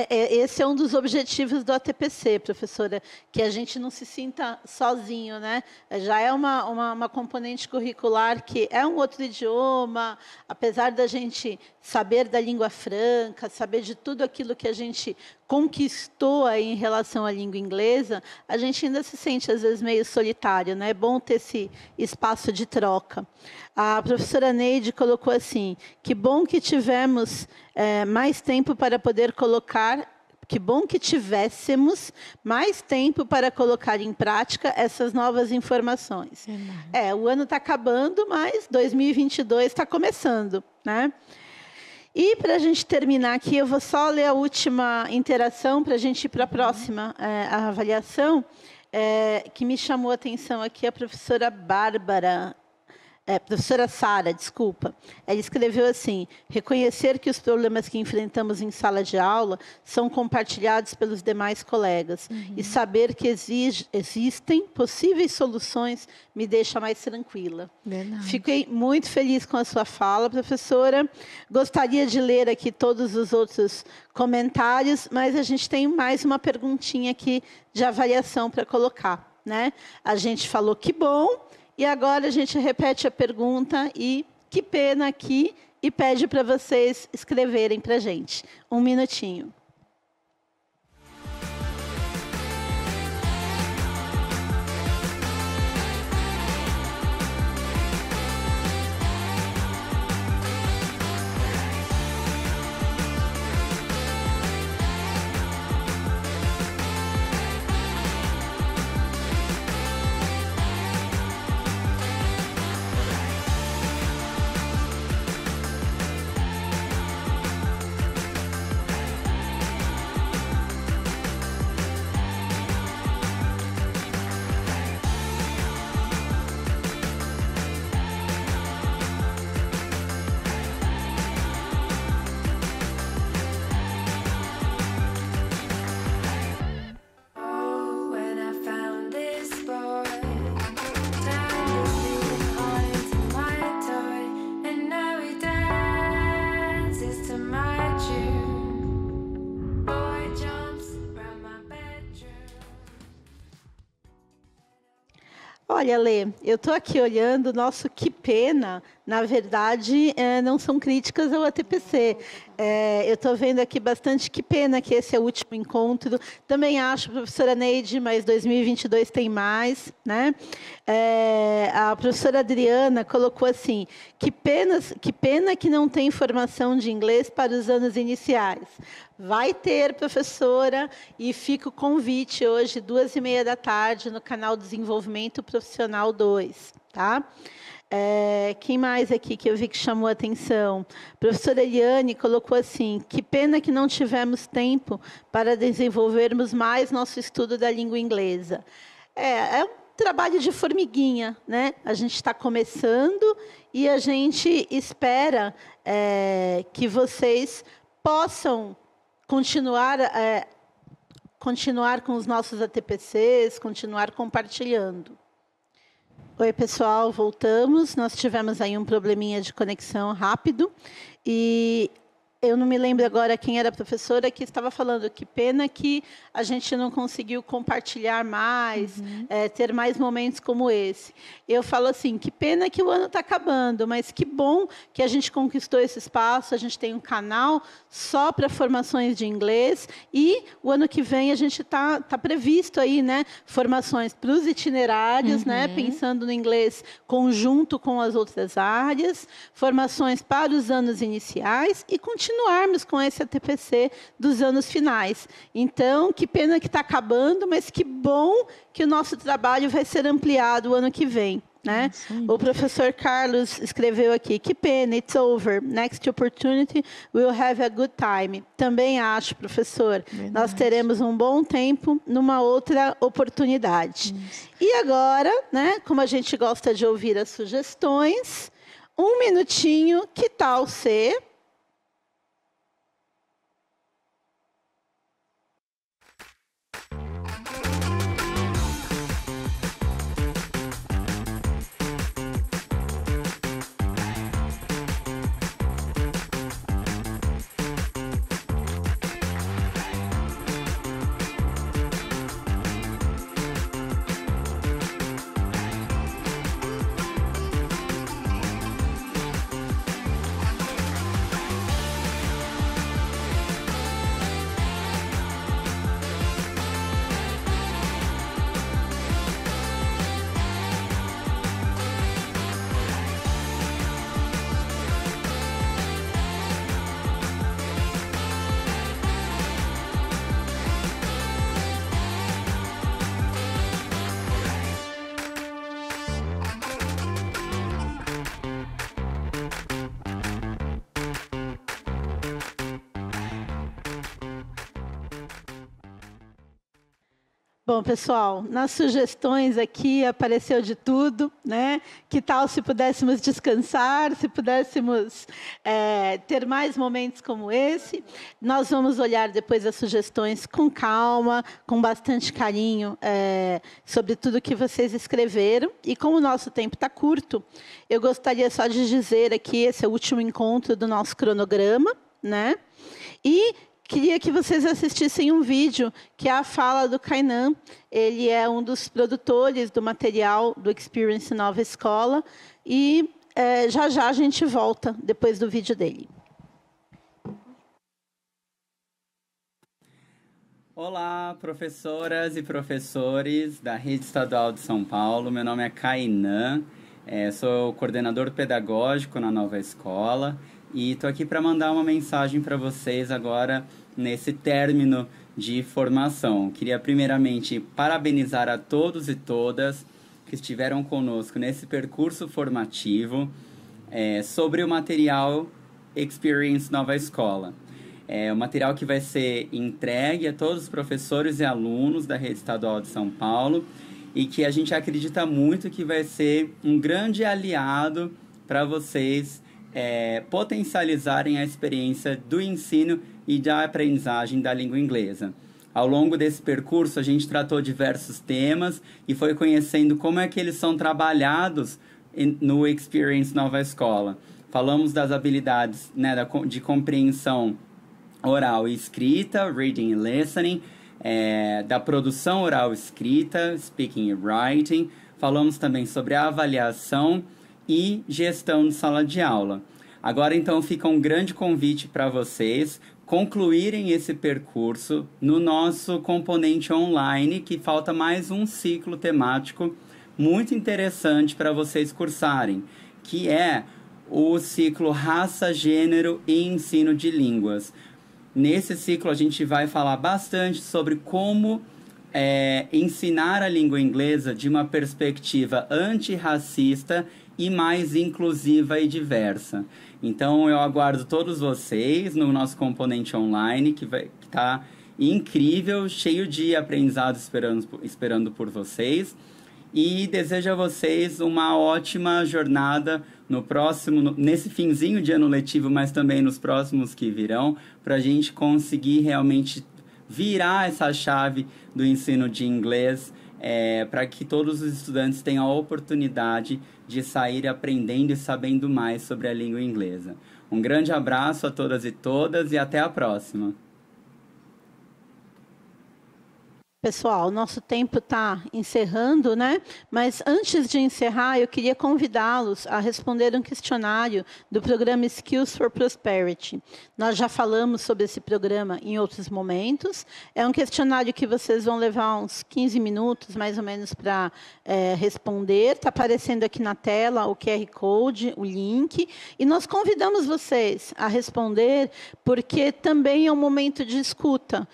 [SPEAKER 1] Esse é um dos objetivos do ATPC, professora, que a gente não se sinta sozinho, né? Já é uma componente curricular que é um outro idioma, apesar da gente saber da língua franca, saber de tudo aquilo que a gente conquistou aí em relação à língua inglesa, a gente ainda se sente, às vezes, meio solitário, né? É bom ter esse espaço de troca. A professora Neide colocou assim, que bom que tivemos mais tempo para poder colocar, que bom que tivéssemos mais tempo para colocar em prática essas novas informações. O ano está acabando, mas 2022 está começando, né? E para a gente terminar aqui, eu vou só ler a última interação para a gente ir para a próxima avaliação, que me chamou a atenção aqui a professora Bárbara. Professora Sara, desculpa. Ela escreveu assim, reconhecer que os problemas que enfrentamos em sala de aula são compartilhados pelos demais colegas e saber que existem possíveis soluções me deixa mais tranquila.
[SPEAKER 2] Verdade.
[SPEAKER 1] Fiquei muito feliz com a sua fala, professora. Gostaria de ler aqui todos os outros comentários, mas a gente tem mais uma perguntinha aqui de avaliação para colocar, né? A gente falou que bom, e agora a gente repete a pergunta e que pena aqui e pede para vocês escreverem para a gente. Um minutinho. Olha, Lê, eu estou aqui olhando, nosso que pena, na verdade, não são críticas ao ATPC. Eu estou vendo aqui bastante que pena que esse é o último encontro. Também acho, professora Neide, mas 2022 tem mais, né? A professora Adriana colocou assim, que pena que não tem formação de inglês para os anos iniciais. Vai ter, professora, e fica o convite hoje, 2h30 da tarde, no canal Desenvolvimento Profissional 2, tá? Quem mais aqui que eu vi que chamou a atenção? A professora Eliane colocou assim, que pena que não tivemos tempo para desenvolvermos mais nosso estudo da língua inglesa. É um trabalho de formiguinha, né? A gente está começando e a gente espera que vocês possam continuar com os nossos ATPCs, continuar compartilhando. Oi, pessoal, voltamos. Nós tivemos aí um probleminha de conexão rápido e eu não me lembro agora quem era a professora que estava falando que pena que a gente não conseguiu compartilhar mais, ter mais momentos como esse. Eu falo assim, que pena que o ano está acabando, mas que bom que a gente conquistou esse espaço, a gente tem um canal só para formações de inglês e o ano que vem a gente tá previsto aí, né, formações para os itinerários, né, pensando no inglês conjunto com as outras áreas, formações para os anos iniciais e continuar continuarmos com esse ATPC dos anos finais. Então, que pena que está acabando, mas que bom que o nosso trabalho vai ser ampliado o ano que vem. Né? O professor Carlos escreveu aqui, que pena, it's over. Next opportunity, we'll have a good time. Também acho, professor, nós teremos um bom tempo numa outra oportunidade. E agora, né, como a gente gosta de ouvir as sugestões, um minutinho, que tal ser... Bom, pessoal, nas sugestões aqui apareceu de tudo, né? Que tal se pudéssemos descansar, se pudéssemos ter mais momentos como esse? Nós vamos olhar depois as sugestões com calma, com bastante carinho, sobre tudo que vocês escreveram. E como o nosso tempo está curto, eu gostaria só de dizer aqui, esse é o último encontro do nosso cronograma, né? E queria que vocês assistissem um vídeo, que é a fala do Kainan. Ele é um dos produtores do material do Experience Nova Escola. E já já a gente volta depois do vídeo dele.
[SPEAKER 9] Olá, professoras e professores da Rede Estadual de São Paulo. Meu nome é Kainan, sou coordenador pedagógico na Nova Escola. E estou aqui para mandar uma mensagem para vocês agora, nesse término de formação. Queria primeiramente parabenizar a todos e todas que estiveram conosco nesse percurso formativo sobre o material Experience Nova Escola. É um material que vai ser entregue a todos os professores e alunos da Rede Estadual de São Paulo e que a gente acredita muito que vai ser um grande aliado para vocês potencializarem a experiência do ensino e da aprendizagem da língua inglesa. Ao longo desse percurso, a gente tratou diversos temas e foi conhecendo como é que eles são trabalhados no Experience Nova Escola. Falamos das habilidades, né, de compreensão oral e escrita, reading and listening, da produção oral e escrita, speaking and writing. Falamos também sobre a avaliação e gestão de sala de aula. Agora, então, fica um grande convite para vocês concluírem esse percurso no nosso componente online, que falta mais um ciclo temático muito interessante para vocês cursarem, que é o ciclo Raça, Gênero e Ensino de Línguas. Nesse ciclo, a gente vai falar bastante sobre como ensinar a língua inglesa de uma perspectiva antirracista e mais inclusiva e diversa. Então, eu aguardo todos vocês no nosso componente online, que está incrível, cheio de aprendizado esperando por vocês. E desejo a vocês uma ótima jornada nesse finzinho de ano letivo, mas também nos próximos que virão, para a gente conseguir realmente virar essa chave do ensino de inglês, para que todos os estudantes tenham a oportunidade de sair aprendendo e sabendo mais sobre a língua inglesa. Um grande abraço a todas e todas e até a próxima!
[SPEAKER 1] Pessoal, nosso tempo está encerrando, né? Mas antes de encerrar, eu queria convidá-los a responder um questionário do programa Skills for Prosperity. Nós já falamos sobre esse programa em outros momentos. É um questionário que vocês vão levar uns 15 minutos, mais ou menos, para responder. Está aparecendo aqui na tela o QR Code, o link. E nós convidamos vocês a responder, porque também é um momento de escuta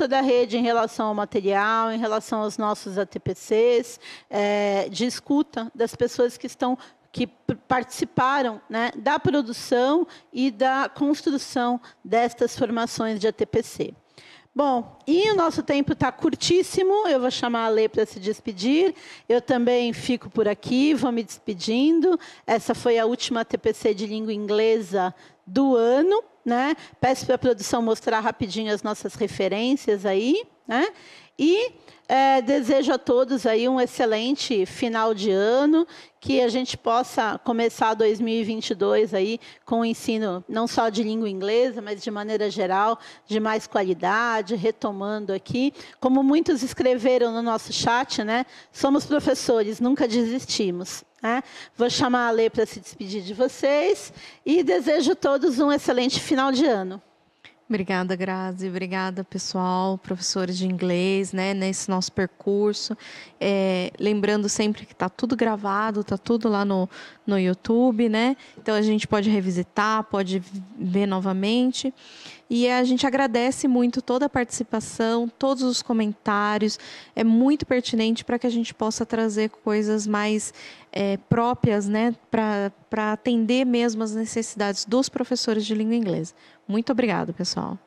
[SPEAKER 1] da rede em relação ao material, em relação aos nossos ATPCs, de escuta das pessoas que participaram, né, da produção e da construção destas formações de ATPC. Bom, e o nosso tempo está curtíssimo, eu vou chamar a Lê para se despedir, eu também fico por aqui, vou me despedindo. Essa foi a última ATPC de língua inglesa do ano, né? Peço para a produção mostrar rapidinho as nossas referências aí, né? E desejo a todos aí um excelente final de ano, que a gente possa começar 2022 aí com o ensino não só de língua inglesa, mas de maneira geral, de mais qualidade, retomando aqui. Como muitos escreveram no nosso chat, né? Somos professores, nunca desistimos. Vou chamar a Lê para se despedir de vocês e desejo a todos um excelente final de ano.
[SPEAKER 2] Obrigada, Grazi. Obrigada, pessoal, professores de inglês, né, nesse nosso percurso. Lembrando sempre que está tudo gravado, está tudo lá no YouTube, né? Então, a gente pode revisitar, pode ver novamente. E a gente agradece muito toda a participação, todos os comentários. É muito pertinente para que a gente possa trazer coisas mais próprias, né, para atender mesmo as necessidades dos professores de língua inglesa. Muito obrigada, pessoal.